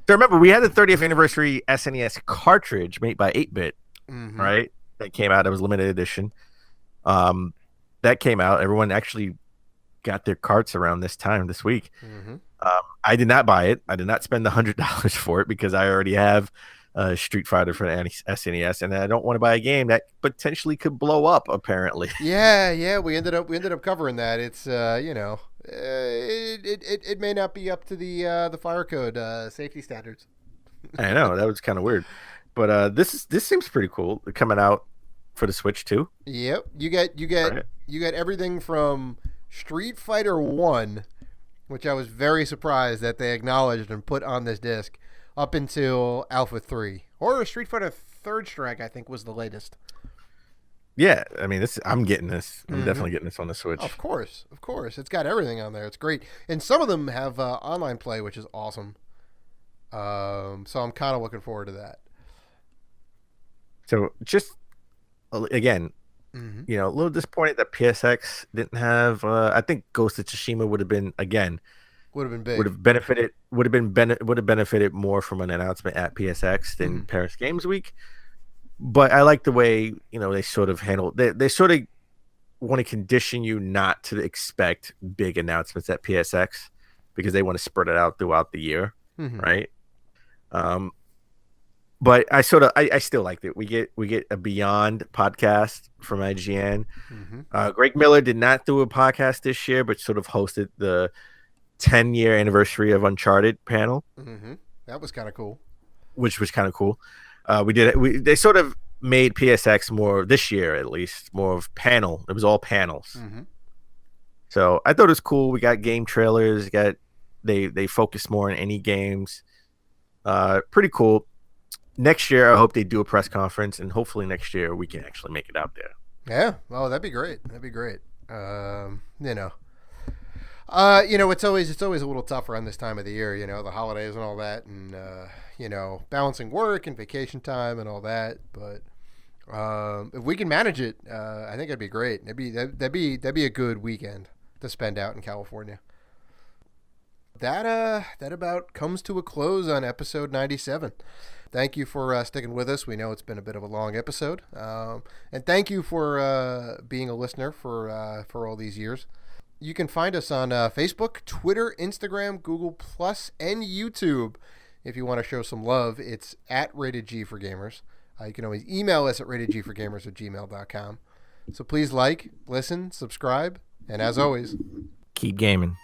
Speaker 4: So remember, we had the 30th anniversary SNES cartridge made by 8-Bit, right? That came out. That was limited edition. That came out. Everyone actually got their carts around this time this week. I did not buy it. I did not spend the $100 for it because I already have Street Fighter for the SNES, and I don't want to buy a game that potentially could blow up. Apparently,
Speaker 3: yeah, we ended up covering that. It's it may not be up to the fire code safety standards.
Speaker 4: I know that was kind of weird, but this seems pretty cool coming out for the Switch too.
Speaker 3: Yep, you get everything from Street Fighter 1, which I was very surprised that they acknowledged and put on this disc, up until Alpha 3. Or Street Fighter Third Strike, I think, was the latest.
Speaker 4: Yeah, I mean, I'm getting this. I'm definitely getting this on the Switch.
Speaker 3: Of course. It's got everything on there. It's great. And some of them have online play, which is awesome. So I'm kind of looking forward to that.
Speaker 4: So just, again, a little disappointed that PSX didn't have. I think Ghost of Tsushima would have been, again,
Speaker 3: would have been big.
Speaker 4: Would have benefited more from an announcement at PSX than Paris Games Week. But I like the way they sort of handle. They sort of want to condition you not to expect big announcements at PSX because they want to spread it out throughout the year, right? But I still liked it. We get a Beyond podcast from IGN. Greg Miller did not do a podcast this year, but sort of hosted the 10-year anniversary of Uncharted panel.
Speaker 3: That was kind of cool.
Speaker 4: Which was kind of cool. They sort of made PSX more this year, at least more of panel. It was all panels. So I thought it was cool. We got game trailers. They focus more on any games. Pretty cool. Next year, I hope they do a press conference, and hopefully next year we can actually make it out there.
Speaker 3: Yeah. Oh, that'd be great. It's always a little tougher on this time of the year, the holidays and all that, and balancing work and vacation time and all that. But if we can manage it, I think it'd be great. That'd be a good weekend to spend out in California. That about comes to a close on episode 97. Thank you for sticking with us. We know it's been a bit of a long episode, and thank you for being a listener for all these years. You can find us on Facebook, Twitter, Instagram, Google Plus, and YouTube. If you want to show some love, it's at Rated G for Gamers. You can always email us at ratedgforgamers@gmail.com. So please like, listen, subscribe, and as always,
Speaker 4: keep gaming.